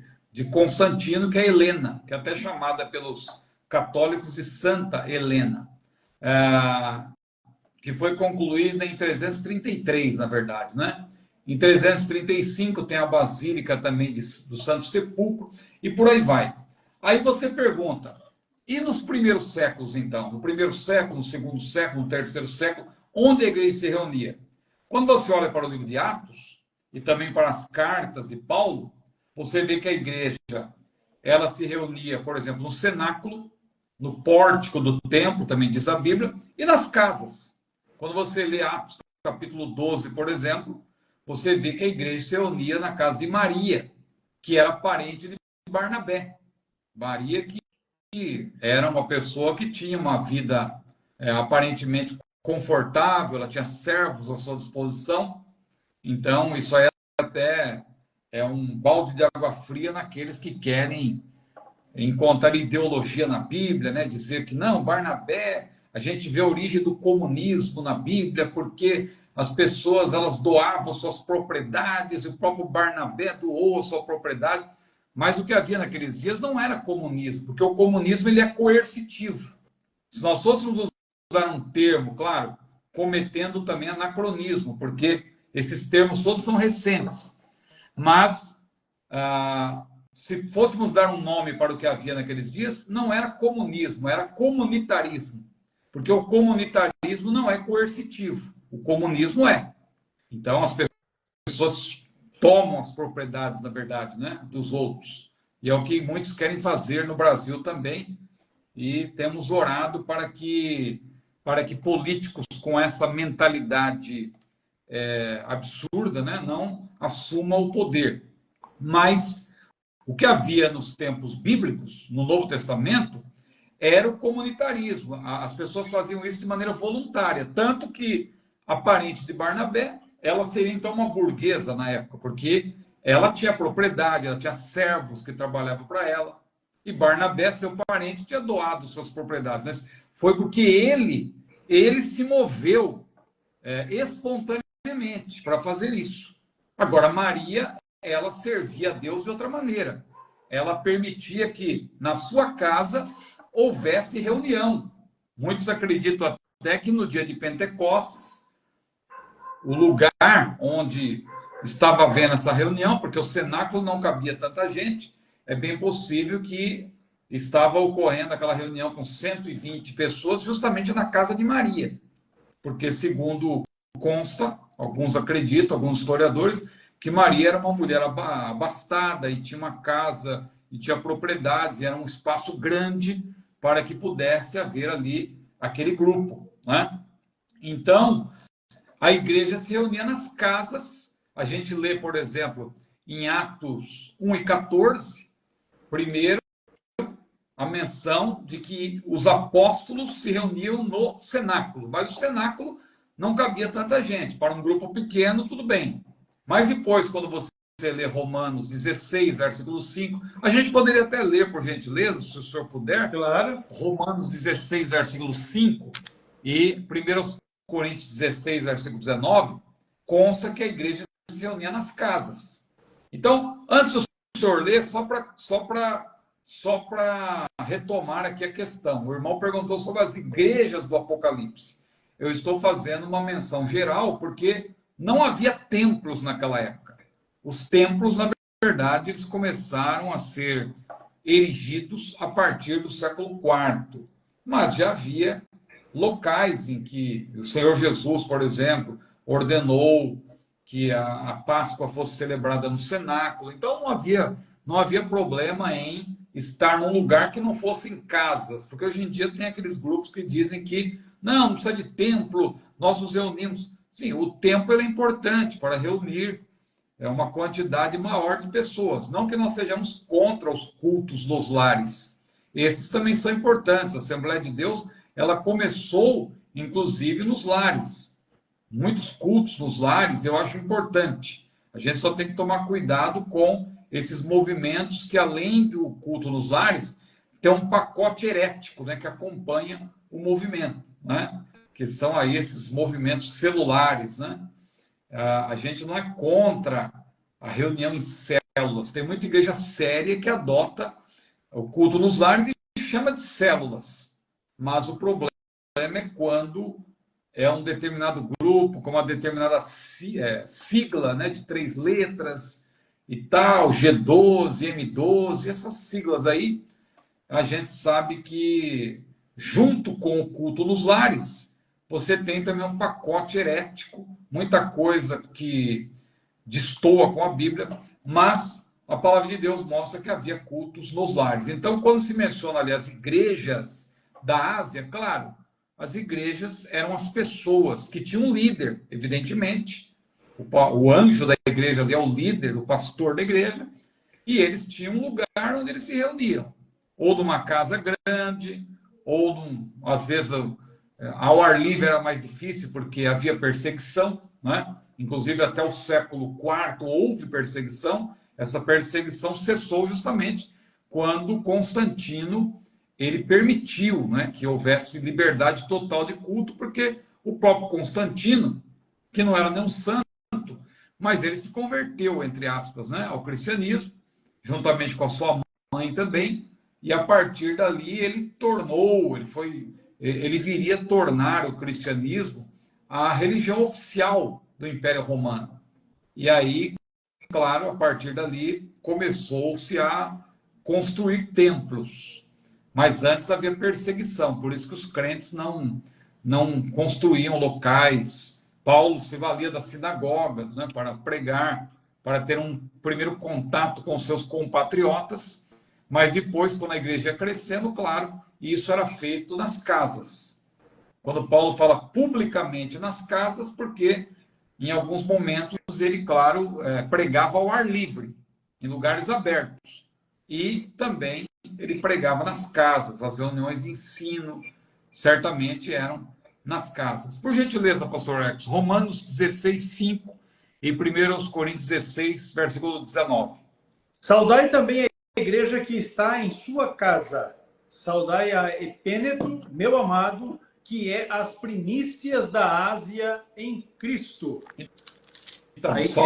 Constantino, que é Helena, que é até chamada pelos católicos de Santa Helena, que foi concluída em 333, na verdade, né? Em 335 tem a Basílica também do Santo Sepulcro, e por aí vai. Aí você pergunta, e nos primeiros séculos, então? No primeiro século, no segundo século, no terceiro século, onde a igreja se reunia? Quando você olha para o livro de Atos, e também para as cartas de Paulo, você vê que a igreja, ela se reunia, por exemplo, no cenáculo, no pórtico do templo, também diz a Bíblia, e nas casas. Quando você lê Atos, capítulo 12, por exemplo, você vê que a igreja se reunia na casa de Maria, que era parente de Barnabé. Maria, que era uma pessoa que tinha uma vida aparentemente confortável, ela tinha servos à sua disposição. Então, isso aí até é um balde de água fria naqueles que querem encontrar ideologia na Bíblia, né? Dizer que não, Barnabé, a gente vê a origem do comunismo na Bíblia, porque as pessoas elas doavam suas propriedades, e o próprio Barnabé doou a sua propriedade. Mas o que havia naqueles dias não era comunismo, porque o comunismo ele é coercitivo. Se nós fôssemos usar um termo, claro, cometendo também anacronismo, porque esses termos todos são recentes. Mas, se fôssemos dar um nome para o que havia naqueles dias, não era comunismo, era comunitarismo. Porque o comunitarismo não é coercitivo, o comunismo é. Então, as pessoas tomam as propriedades, na verdade, né, dos outros. E é o que muitos querem fazer no Brasil também. E temos orado para que políticos com essa mentalidade absurda, né, não assumam o poder. Mas o que havia nos tempos bíblicos, no Novo Testamento, era o comunitarismo. As pessoas faziam isso de maneira voluntária. Tanto que a parente de Barnabé, ela seria então uma burguesa na época, porque ela tinha propriedade, ela tinha servos que trabalhavam para ela. E Barnabé, seu parente, tinha doado suas propriedades. Mas foi porque ele se moveu espontaneamente para fazer isso. Agora, Maria, ela servia a Deus de outra maneira. Ela permitia que na sua casa houvesse reunião. Muitos acreditam até que no dia de Pentecostes, o lugar onde estava havendo essa reunião, porque o cenáculo não cabia tanta gente, é bem possível que estava ocorrendo aquela reunião com 120 pessoas justamente na casa de Maria. Porque, segundo consta, alguns acreditam, alguns historiadores, que Maria era uma mulher abastada e tinha uma casa e tinha propriedades, e era um espaço grande para que pudesse haver ali aquele grupo, né? Então, a igreja se reunia nas casas. A gente lê, por exemplo, em Atos 1 e 14, primeiro, a menção de que os apóstolos se reuniam no cenáculo, mas o cenáculo não cabia tanta gente. Para um grupo pequeno, tudo bem. Mas depois, quando você lê Romanos 16, versículo 5, a gente poderia até ler, por gentileza, se o senhor puder. Claro. Romanos 16, versículo 5 e 1 Coríntios 16, versículo 19, consta que a igreja se reunia nas casas. Então, antes do senhor ler, só para retomar aqui a questão. O irmão perguntou sobre as igrejas do Apocalipse. Eu estou fazendo uma menção geral, porque não havia templos naquela época. Os templos, na verdade, eles começaram a ser erigidos a partir do século IV. Mas já havia locais em que o Senhor Jesus, por exemplo, ordenou que a Páscoa fosse celebrada no cenáculo. Então, não havia problema em estar num lugar que não fossem casas. Porque hoje em dia tem aqueles grupos que dizem que não precisa de templo, nós nos reunimos. Sim, o templo é importante para reunir uma quantidade maior de pessoas. Não que nós sejamos contra os cultos nos lares. Esses também são importantes. A Assembleia de Deus, ela começou, inclusive, nos lares. Muitos cultos nos lares eu acho importante. A gente só tem que tomar cuidado com esses movimentos que, além do culto nos lares, tem um pacote herético, né, que acompanha o movimento, né? Que são aí esses movimentos celulares, né? A gente não é contra a reunião em células. Tem muita igreja séria que adota o culto nos lares e chama de células. Mas o problema é quando é um determinado grupo, com uma determinada sigla, né, de 3 letras e tal, G12, M12, essas siglas aí, a gente sabe que, junto com o culto nos lares, você tem também um pacote herético, muita coisa que destoa com a Bíblia, mas a palavra de Deus mostra que havia cultos nos lares. Então, quando se menciona ali as igrejas da Ásia, claro, as igrejas eram as pessoas que tinham um líder, evidentemente. O anjo da igreja ali é o líder, o pastor da igreja, e eles tinham um lugar onde eles se reuniam. Ou numa casa grande, ou, às vezes, ao ar livre era mais difícil, porque havia perseguição, né? Inclusive até o século IV houve perseguição. Essa perseguição cessou justamente quando Constantino ele permitiu, né, que houvesse liberdade total de culto, porque o próprio Constantino, que não era nem um santo, mas ele se converteu, entre aspas, né, ao cristianismo, juntamente com a sua mãe também, e a partir dali ele ele viria tornar o cristianismo a religião oficial do Império Romano. E aí, claro, a partir dali, começou-se a construir templos. Mas antes havia perseguição, por isso que os crentes não construíam locais. Paulo se valia das sinagogas, né, para pregar, para ter um primeiro contato com seus compatriotas, mas depois, quando a igreja ia crescendo, claro, isso era feito nas casas. Quando Paulo fala publicamente nas casas, porque em alguns momentos ele, claro, pregava ao ar livre, em lugares abertos. E também ele pregava nas casas, as reuniões de ensino certamente eram nas casas. Por gentileza, pastor Alex, Romanos 16, 5 e 1 Coríntios 16, versículo 19. Saudai também a igreja que está em sua casa. Saudai a Epêneto, meu amado, que é as primícias da Ásia em Cristo. Então, essa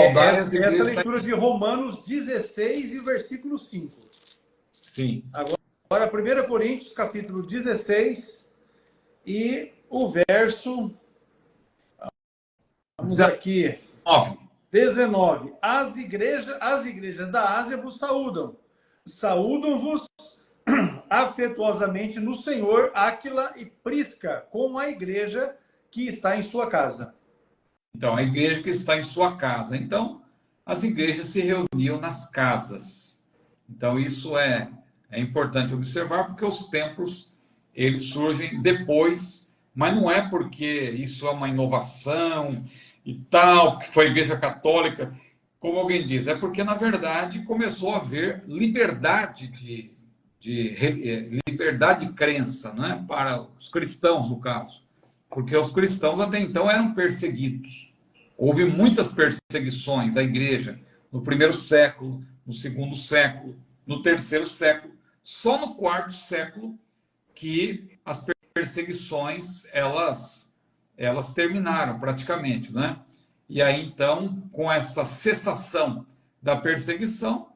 leitura de Romanos 16 e o versículo 5. Sim. Agora, 1 Coríntios, capítulo 16 e o verso... Vamos aqui. 19. As igrejas da Ásia vos saúdam. Saúdam-vos afetuosamente no Senhor Áquila e Prisca, com a igreja que está em sua casa. Então, a igreja que está em sua casa. Então, as igrejas se reuniam nas casas. Então, isso é importante observar, porque os templos, eles surgem depois, mas não é porque isso é uma inovação e tal, porque foi a igreja católica, como alguém diz, é porque, na verdade, começou a haver liberdade liberdade de crença, né, para os cristãos, no caso. Porque os cristãos até então eram perseguidos. Houve muitas perseguições à igreja no primeiro século, no segundo século, no terceiro século. Só no quarto século que as perseguições elas terminaram praticamente, né? E aí então, com essa cessação da perseguição,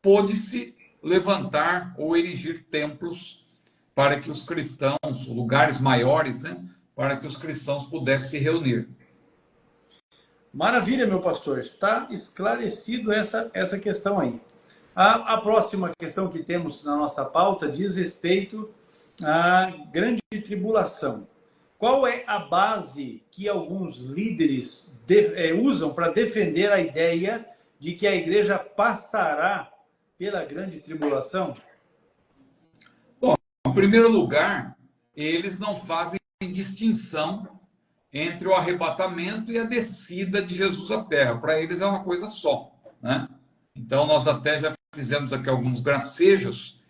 pôde-se levantar ou erigir templos para que os cristãos, lugares maiores, né, para que os cristãos pudessem se reunir. Maravilha, meu pastor. Está esclarecido essa questão aí. A próxima questão que temos na nossa pauta diz respeito à grande tribulação. Qual é a base que alguns líderes usam para defender a ideia de que a igreja passará pela grande tribulação? Bom, em primeiro lugar, eles não fazem distinção entre o arrebatamento e a descida de Jesus à terra. Para eles é uma coisa só, né? Então, nós até já fizemos aqui alguns gracejos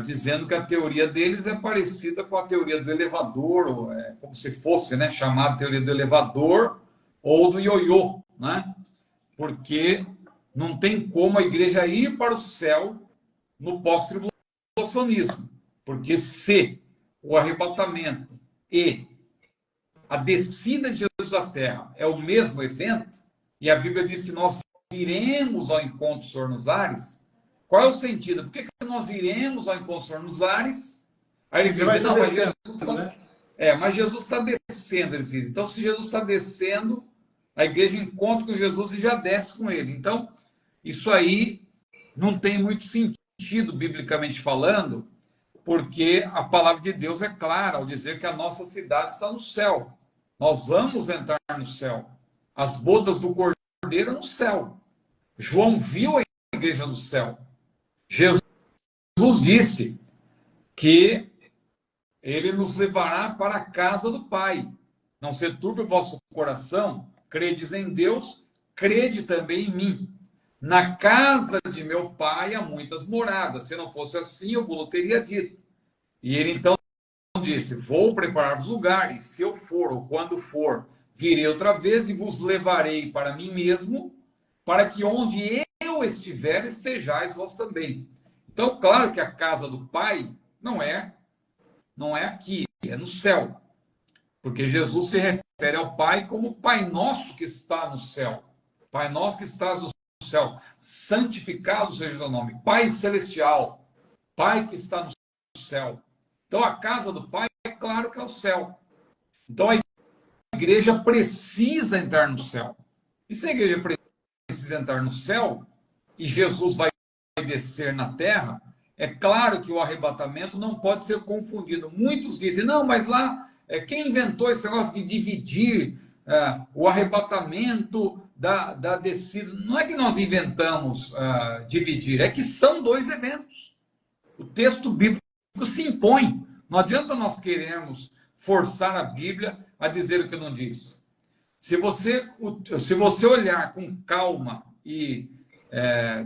dizendo que a teoria deles é parecida com a teoria do elevador, como se fosse, né, chamada teoria do elevador ou do ioiô, né? Porque não tem como a igreja ir para o céu no pós-tribulacionismo. Porque se o arrebatamento e a descida de Jesus à terra é o mesmo evento, e a Bíblia diz que nós iremos ao encontro do Senhor nos ares, qual é o sentido? Por que nós iremos ao encontro do Senhor nos ares? Aí eles dizem, não, mas Jesus está... mas Jesus está descendo, eles dizem. Então, se Jesus está descendo, a igreja encontra com Jesus e já desce com ele. Então, isso aí não tem muito sentido, biblicamente falando, porque a palavra de Deus é clara ao dizer que a nossa cidade está no céu. Nós vamos entrar no céu. As bodas do Cordeiro no céu. João viu a igreja no céu. Jesus disse que ele nos levará para a casa do Pai. Não se turbe o vosso coração, credes em Deus, crede também em mim. Na casa de meu Pai há muitas moradas. Se não fosse assim, eu vos teria dito. E ele então disse, vou preparar-vos lugares, se eu for ou quando for, virei outra vez e vos levarei para mim mesmo, para que onde eu estiver, estejais vós também. Então, claro que a casa do Pai não é aqui, é no céu. Porque Jesus se refere ao Pai como Pai nosso que está no céu. Pai nosso que estás no céu. Santificado seja o teu nome. Pai celestial. Pai que está no céu. Então, a casa do Pai claro que é o céu. Então a igreja precisa entrar no céu. E se a igreja precisa entrar no céu, e Jesus vai descer na terra, é claro que o arrebatamento não pode ser confundido. Muitos dizem, não, mas lá, quem inventou esse negócio de dividir o arrebatamento da descida? Não é que nós inventamos dividir, é que são dois eventos. O texto bíblico se impõe. Não adianta nós querermos forçar a Bíblia a dizer o que não diz. Se você olhar com calma e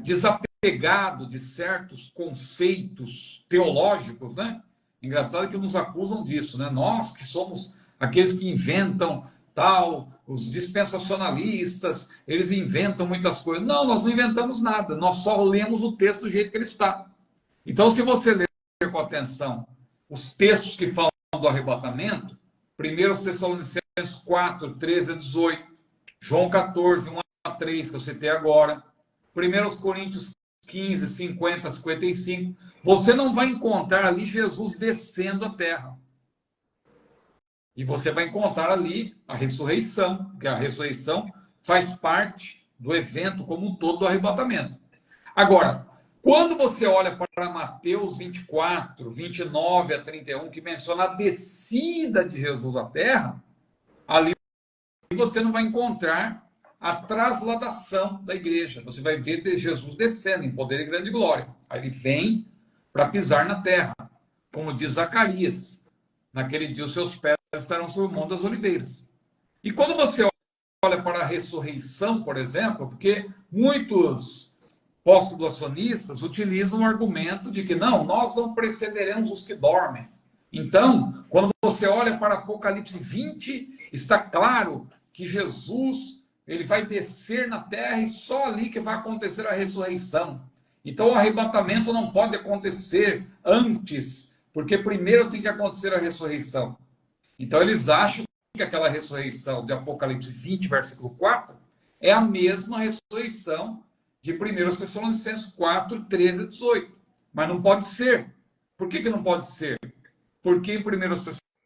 desapegado de certos conceitos teológicos, né? Engraçado que nos acusam disso, né? Nós que somos aqueles que inventam tal, os dispensacionalistas, eles inventam muitas coisas. Não, nós não inventamos nada, nós só lemos o texto do jeito que ele está. Então, se você ler com atenção os textos que falam do arrebatamento, 1 Tessalonicenses 4, 13 a 18, João 14, 1 a 3, que eu citei agora, 1 Coríntios 15, 50 a 55, você não vai encontrar ali Jesus descendo a terra. E você vai encontrar ali a ressurreição, porque a ressurreição faz parte do evento como um todo do arrebatamento. Agora, quando você olha para Mateus 24, 29 a 31, que menciona a descida de Jesus à terra, ali você não vai encontrar a trasladação da igreja. Você vai ver Jesus descendo em poder e grande glória. Aí ele vem para pisar na terra, como diz Zacarias. Naquele dia os seus pés estarão sobre o Monte das Oliveiras. E quando você olha para a ressurreição, por exemplo, porque muitos pós-tribulacionistas utilizam o argumento de que não, nós não precederemos os que dormem. Então, quando você olha para Apocalipse 20, está claro que Jesus ele vai descer na terra e só ali que vai acontecer a ressurreição. Então, o arrebatamento não pode acontecer antes, porque primeiro tem que acontecer a ressurreição. Então, eles acham que aquela ressurreição de Apocalipse 20, versículo 4, é a mesma ressurreição de 1 Tessalonicenses 4, 13 a 18. Mas não pode ser. Por que não pode ser? Porque em 1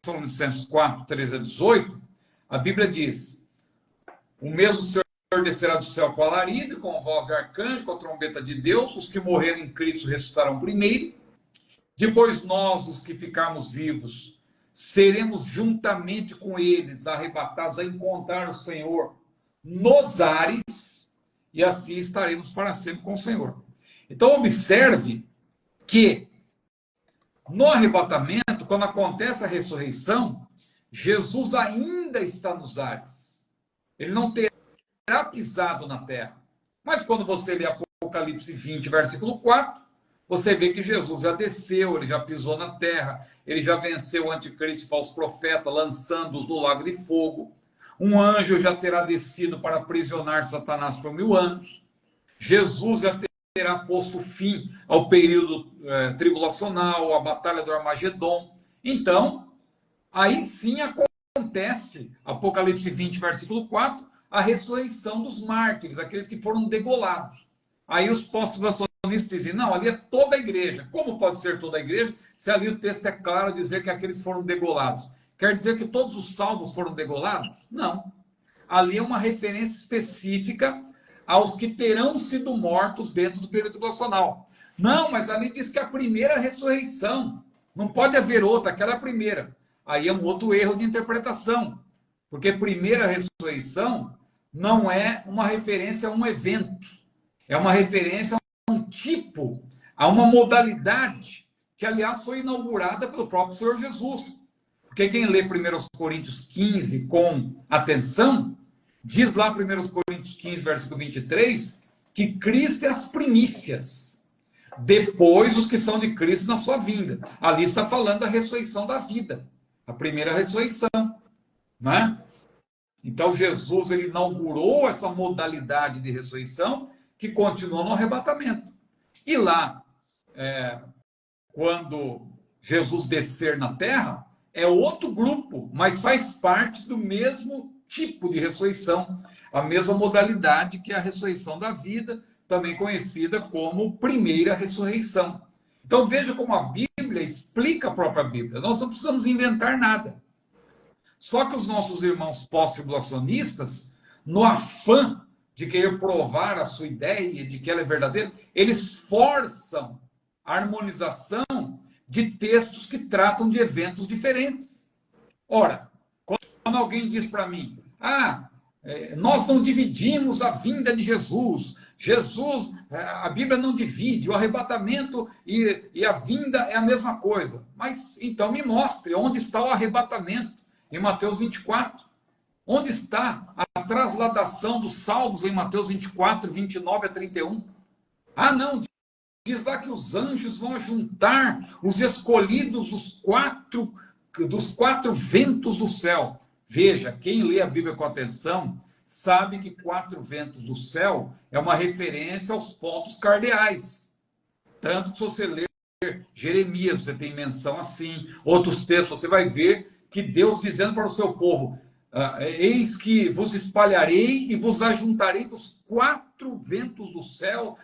Tessalonicenses 4, 13 a 18, a Bíblia diz: o mesmo Senhor descerá do céu com alarido, com a voz de arcanjo, com a trombeta de Deus, os que morreram em Cristo ressuscitarão primeiro. Depois nós, os que ficarmos vivos, seremos juntamente com eles arrebatados a encontrar o Senhor nos ares, e assim estaremos para sempre com o Senhor. Então observe que no arrebatamento, quando acontece a ressurreição, Jesus ainda está nos ares. Ele não terá pisado na terra. Mas quando você lê Apocalipse 20, versículo 4, você vê que Jesus já desceu, ele já pisou na terra, ele já venceu o anticristo e falso profeta, lançando-os no lago de fogo. Um anjo já terá descido para aprisionar Satanás por 1000 anos. Jesus já terá posto fim ao período tribulacional, à batalha do Armagedon. Então, aí sim acontece, Apocalipse 20, versículo 4, a ressurreição dos mártires, aqueles que foram degolados. Aí os pós-tribulacionistas dizem, não, ali é toda a igreja. Como pode ser toda a igreja, se ali o texto é claro dizer que aqueles foram degolados? Quer dizer que todos os salvos foram degolados? Não. Ali é uma referência específica aos que terão sido mortos dentro do período tribulacional. Não, mas ali diz que é a primeira ressurreição. Não pode haver outra, aquela é a primeira. Aí é um outro erro de interpretação. Porque primeira ressurreição não é uma referência a um evento. É uma referência a um tipo, a uma modalidade, que aliás foi inaugurada pelo próprio Senhor Jesus. Porque quem lê 1 Coríntios 15 com atenção, diz lá 1 Coríntios 15, versículo 23, que Cristo é as primícias, depois os que são de Cristo na sua vinda. Ali está falando da ressurreição da vida, a primeira ressurreição, não é? Então Jesus ele inaugurou essa modalidade de ressurreição que continua no arrebatamento. E lá, quando Jesus descer na terra, é outro grupo, mas faz parte do mesmo tipo de ressurreição, a mesma modalidade que a ressurreição da vida, também conhecida como primeira ressurreição. Então veja como a Bíblia explica a própria Bíblia. Nós não precisamos inventar nada. Só que os nossos irmãos pós-tribulacionistas, no afã de querer provar a sua ideia de que ela é verdadeira, eles forçam a harmonização de textos que tratam de eventos diferentes. Ora, quando alguém diz para mim, nós não dividimos a vinda de Jesus, a Bíblia não divide, o arrebatamento e a vinda é a mesma coisa. Mas então me mostre onde está o arrebatamento em Mateus 24. Onde está a trasladação dos salvos em Mateus 24, 29 a 31? Não, diz lá que os anjos vão juntar os escolhidos dos quatro ventos do céu. Veja, quem lê a Bíblia com atenção sabe que 4 ventos do céu é uma referência aos pontos cardeais. Tanto que se você ler Jeremias, você tem menção assim. Outros textos, você vai ver que Deus dizendo para o seu povo, eis que vos espalharei e vos ajuntarei dos 4 ventos do céu,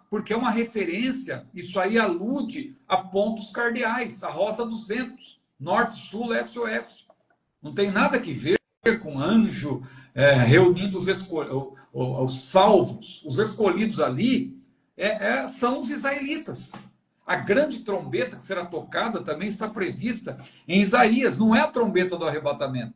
porque é uma referência, isso aí alude a pontos cardeais, a rota dos ventos, norte, sul, leste e oeste. Não tem nada que ver com anjo reunindo os salvos, os escolhidos ali, são os israelitas. A grande trombeta que será tocada também está prevista em Isaías, não é a trombeta do arrebatamento.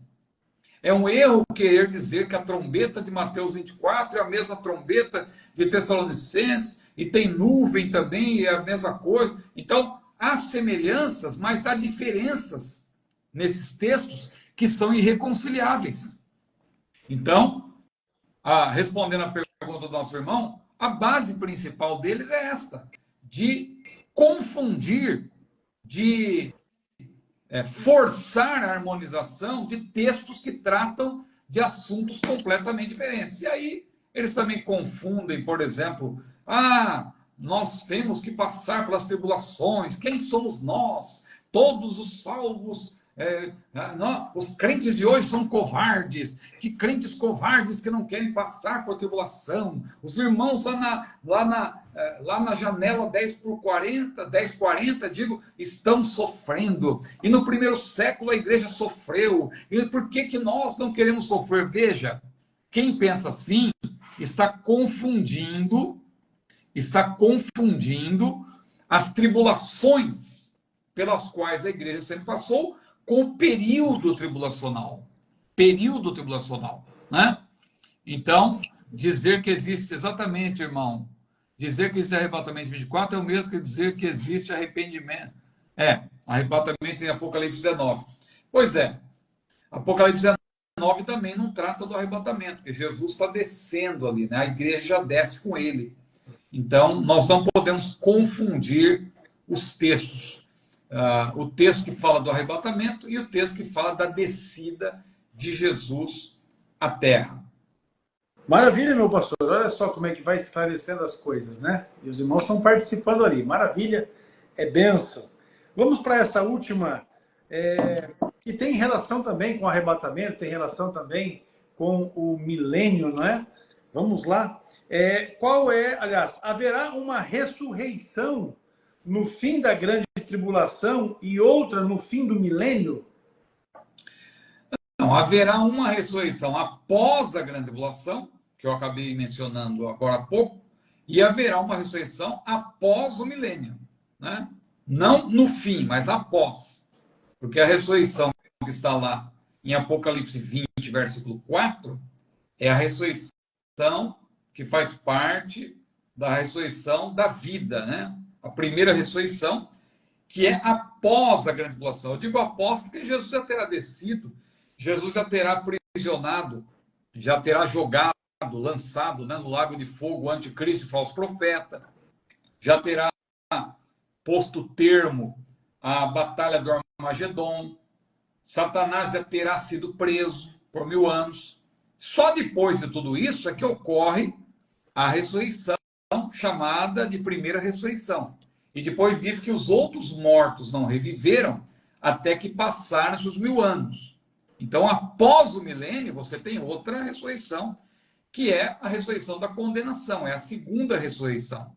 É um erro querer dizer que a trombeta de Mateus 24 é a mesma trombeta de Tessalonicenses, e tem nuvem também, é a mesma coisa. Então, há semelhanças, mas há diferenças nesses textos que são irreconciliáveis. Então, respondendo à pergunta do nosso irmão, a base principal deles é esta, de confundir, de forçar a harmonização de textos que tratam de assuntos completamente diferentes. E aí, eles também confundem, por exemplo, nós temos que passar pelas tribulações, quem somos nós? Todos os salvos, os crentes de hoje são covardes, que crentes covardes que não querem passar por tribulação. Os irmãos lá na janela 10:40, estão sofrendo. E no primeiro século a igreja sofreu. E por que nós não queremos sofrer? Veja, quem pensa assim está confundindo as tribulações pelas quais a igreja sempre passou com o período tribulacional. Né? Então, dizer que existe, exatamente, irmão, dizer que existe arrebatamento 24 é o mesmo que dizer que existe arrependimento. Arrebatamento em Apocalipse 19. Pois é, Apocalipse 19 também não trata do arrebatamento, porque Jesus está descendo ali, né? A igreja já desce com ele. Então, nós não podemos confundir os textos. O texto que fala do arrebatamento e o texto que fala da descida de Jesus à terra. Maravilha, meu pastor. Olha só como é que vai esclarecendo as coisas, né? E os irmãos estão participando ali. Maravilha, é bênção. Vamos para essa última, que tem relação também com o arrebatamento, tem relação também com o milênio, não é? Vamos lá. Aliás, haverá uma ressurreição no fim da grande tribulação e outra no fim do milênio? Não, haverá uma ressurreição após a grande tribulação, que eu acabei mencionando agora há pouco, e haverá uma ressurreição após o milênio, né? Não no fim, mas após. Porque a ressurreição que está lá em Apocalipse 20, versículo 4, é a ressurreição que faz parte da ressurreição da vida, né? A primeira ressurreição, que é após a grande tribulação. Eu digo após porque Jesus já terá descido, Jesus já terá aprisionado, já terá jogado, lançado, né, no lago de fogo o anticristo e falso profeta, já terá posto termo à batalha do Armagedon, Satanás já terá sido preso por 1000 anos. Só depois de tudo isso é que ocorre a ressurreição, chamada de primeira ressurreição. E depois diz que os outros mortos não reviveram até que passaram os 1000 anos. Então, após o milênio, você tem outra ressurreição, que é a ressurreição da condenação, é a segunda ressurreição.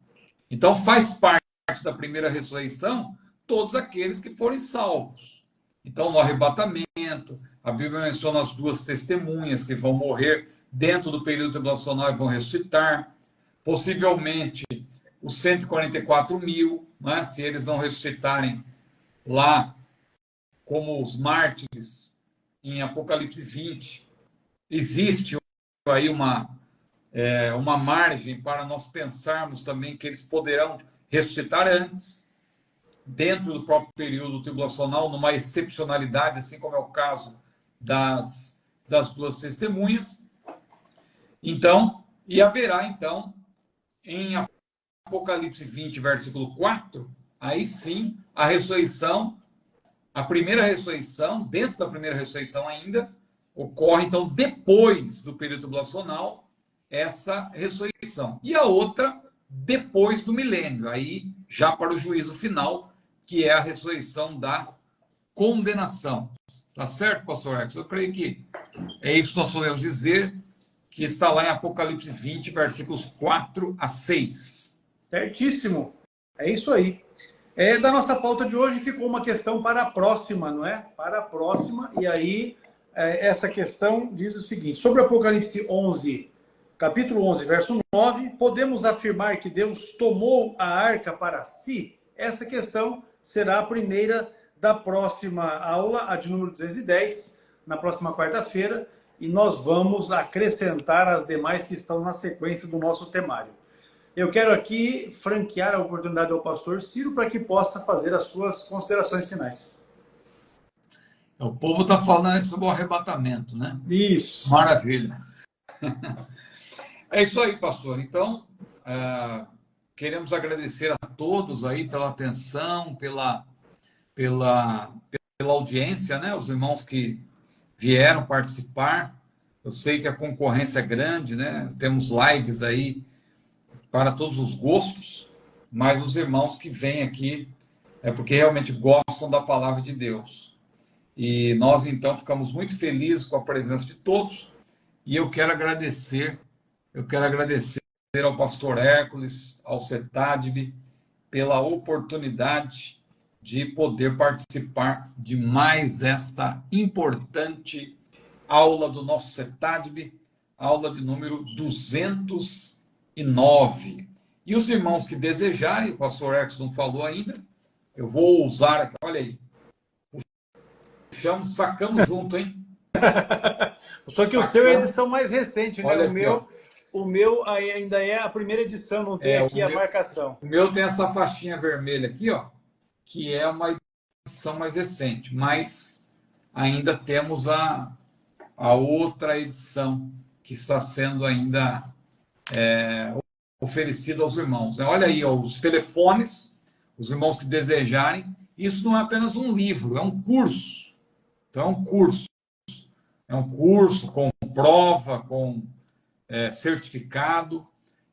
Então, faz parte da primeira ressurreição todos aqueles que forem salvos. Então, no arrebatamento, a Bíblia menciona as duas testemunhas que vão morrer dentro do período tribulacional e vão ressuscitar. Possivelmente, os 144 mil, né, se eles não ressuscitarem lá como os mártires em Apocalipse 20, existe aí uma margem para nós pensarmos também que eles poderão ressuscitar antes, dentro do próprio período tribulacional, numa excepcionalidade, assim como é o caso das duas testemunhas. Então, e haverá, então, em Apocalipse 20, versículo 4, aí sim, a ressurreição, a primeira ressurreição, dentro da primeira ressurreição ainda, ocorre, então, depois do período tribulacional, essa ressurreição. E a outra, depois do milênio, aí já para o juízo final, que é a ressurreição da condenação. Tá certo, pastor Alex? Eu creio que é isso que nós podemos dizer, que está lá em Apocalipse 20, versículos 4 a 6. Certíssimo. É isso aí. Da nossa pauta de hoje ficou uma questão para a próxima, não é? Para a próxima. E aí, essa questão diz o seguinte: sobre Apocalipse 11, capítulo 11, verso 9, podemos afirmar que Deus tomou a arca para si? Essa questão será a primeira da próxima aula, a de número 210, na próxima quarta-feira, e nós vamos acrescentar as demais que estão na sequência do nosso temário. Eu quero aqui franquear a oportunidade ao pastor Ciro para que possa fazer as suas considerações finais. O povo está falando sobre o arrebatamento, né? Isso. Maravilha. É isso aí, pastor. Então, queremos agradecer a todos aí pela atenção, pela audiência, né? Os irmãos que vieram participar. Eu sei que a concorrência é grande, né? Temos lives aí para todos os gostos, mas os irmãos que vêm aqui é porque realmente gostam da palavra de Deus. E nós, então, ficamos muito felizes com a presença de todos, e eu quero agradecer ao pastor Hércules, ao CETADB, pela oportunidade de poder participar de mais esta importante aula do nosso CETADB, aula de número 209. E os irmãos que desejarem, o pastor Hércules não falou ainda, eu vou usar aqui, olha aí, sacamos junto, hein? Só que o seu é a edição mais recente, né? Olha o meu ainda é a primeira edição, não tem aqui a marcação. O meu tem essa faixinha vermelha aqui, ó, que é uma edição mais recente, mas ainda temos a outra edição que está sendo ainda oferecida aos irmãos. Olha aí, ó, os telefones, os irmãos que desejarem. Isso não é apenas um livro, é um curso. Então, é um curso. É um curso com prova, com certificado.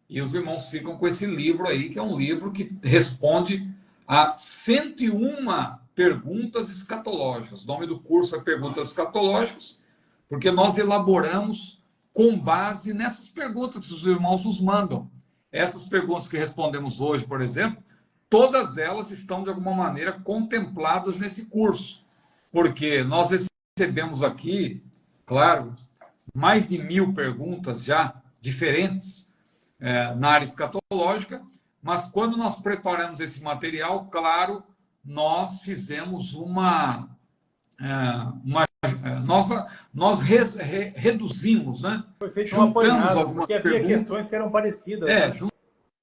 E os irmãos ficam com esse livro aí, que é um livro que responde a 101 perguntas escatológicas. O nome do curso é Perguntas Escatológicas, porque nós elaboramos com base nessas perguntas que os irmãos nos mandam. Essas perguntas que respondemos hoje, por exemplo, todas elas estão, de alguma maneira, contempladas nesse curso. Porque nós recebemos aqui, claro, mais de 1000 perguntas já diferentes na área escatológica, mas quando nós preparamos esse material, claro, nós fizemos nós reduzimos, né? Foi feito um apanhado, algumas porque havia questões que eram parecidas. Né?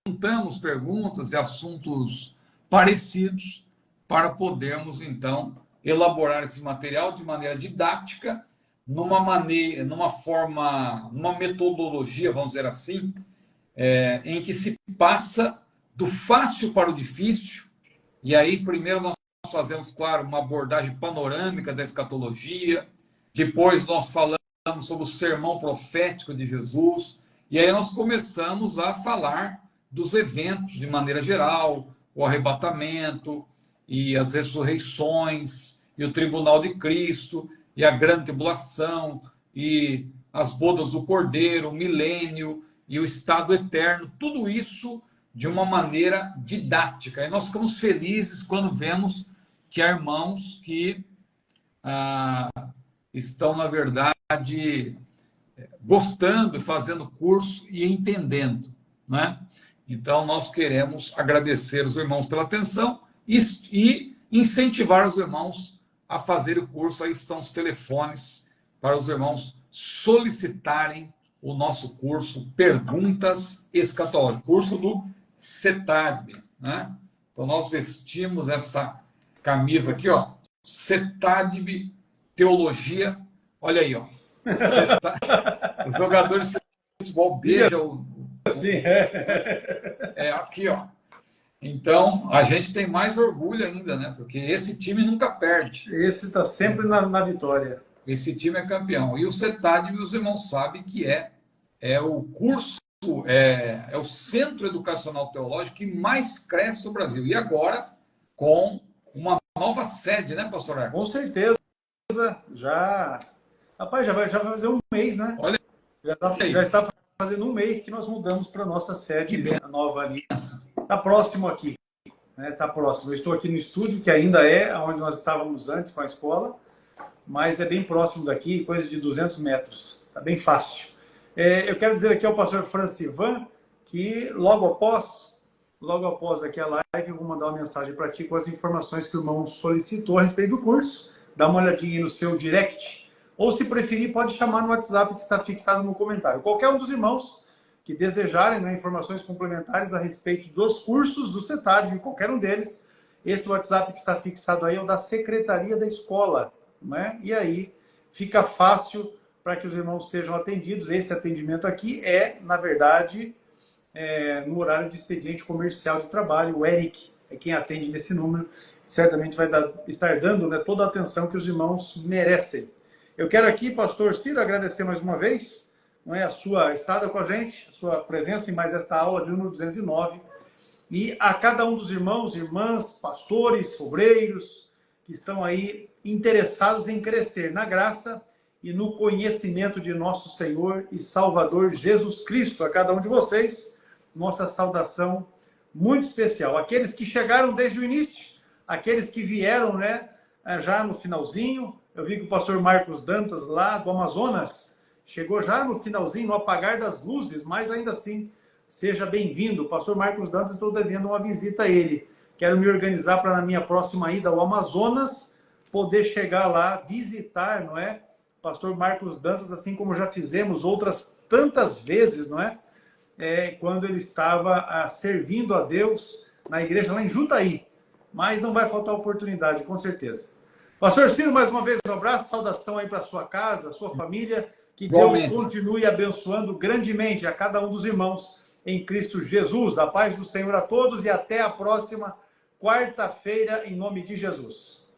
Juntamos perguntas e assuntos parecidos para podermos, então, elaborar esse material de maneira didática, numa metodologia, vamos dizer assim, em que se passa do fácil para o difícil. E aí, primeiro, nós fazemos, claro, uma abordagem panorâmica da escatologia. Depois, nós falamos sobre o sermão profético de Jesus. E aí, nós começamos a falar dos eventos de maneira geral, o arrebatamento, e as ressurreições, e o tribunal de Cristo, e a grande tribulação, e as bodas do Cordeiro, o milênio, e o estado eterno. Tudo isso de uma maneira didática. E nós ficamos felizes quando vemos que há irmãos que estão, na verdade, gostando e fazendo curso e entendendo, né? Então, nós queremos agradecer os irmãos pela atenção e incentivar os irmãos a fazer o curso. Aí estão os telefones para os irmãos solicitarem o nosso curso Perguntas Escatológicas, curso do CETADB, né? Então, nós vestimos essa camisa aqui, ó, CETADB Teologia. Olha aí, ó. Os jogadores de futebol beijam aqui, ó. Então, a gente tem mais orgulho ainda, né? Porque esse time nunca perde. Esse está sempre na vitória. Esse time é campeão. E o CETADB, os irmãos sabem que é o curso, é o centro educacional teológico que mais cresce no Brasil. E agora, com uma nova sede, né, pastor Arcos? Com certeza. Rapaz, já vai fazer um mês, né? Olha, já está fazendo um mês que nós mudamos para a nossa sede nova ali. Está próximo aqui. Está próximo. Eu estou aqui no estúdio, que ainda é onde nós estávamos antes com a escola, mas é bem próximo daqui, coisa de 200 metros. Está bem fácil. Eu quero dizer aqui ao pastor Francivan que logo após aqui a live, eu vou mandar uma mensagem para ti com as informações que o irmão solicitou a respeito do curso. Dá uma olhadinha aí no seu direct, ou se preferir, pode chamar no WhatsApp que está fixado no comentário. Qualquer um dos irmãos que desejarem, né, informações complementares a respeito dos cursos do CETADB, qualquer um deles, esse WhatsApp que está fixado aí é o da Secretaria da Escola, né? E aí fica fácil para que os irmãos sejam atendidos. Esse atendimento aqui na verdade, no horário de expediente comercial de trabalho. O Eric é quem atende nesse número, certamente vai estar dando, né, toda a atenção que os irmãos merecem. Eu quero aqui, pastor Ciro, agradecer mais uma vez, não é, a sua estada com a gente, a sua presença em mais esta aula de número 209, e a cada um dos irmãos, irmãs, pastores, obreiros, que estão aí interessados em crescer na graça e no conhecimento de nosso Senhor e Salvador Jesus Cristo. A cada um de vocês, nossa saudação muito especial. Aqueles que chegaram desde o início, aqueles que vieram, né, já no finalzinho. Eu vi que o pastor Marcos Dantas, lá do Amazonas, chegou já no finalzinho, no apagar das luzes, mas ainda assim, seja bem-vindo. Pastor Marcos Dantas, estou devendo uma visita a ele. Quero me organizar para, na minha próxima ida ao Amazonas, poder chegar lá, visitar, não é? Pastor Marcos Dantas, assim como já fizemos outras tantas vezes, não é? Quando ele estava servindo a Deus na igreja lá em Juntaí. Mas não vai faltar oportunidade, com certeza. Pastor Ciro, mais uma vez um abraço, saudação aí para sua casa, sua família. Que Deus continue abençoando grandemente a cada um dos irmãos em Cristo Jesus. A paz do Senhor a todos e até a próxima quarta-feira, em nome de Jesus.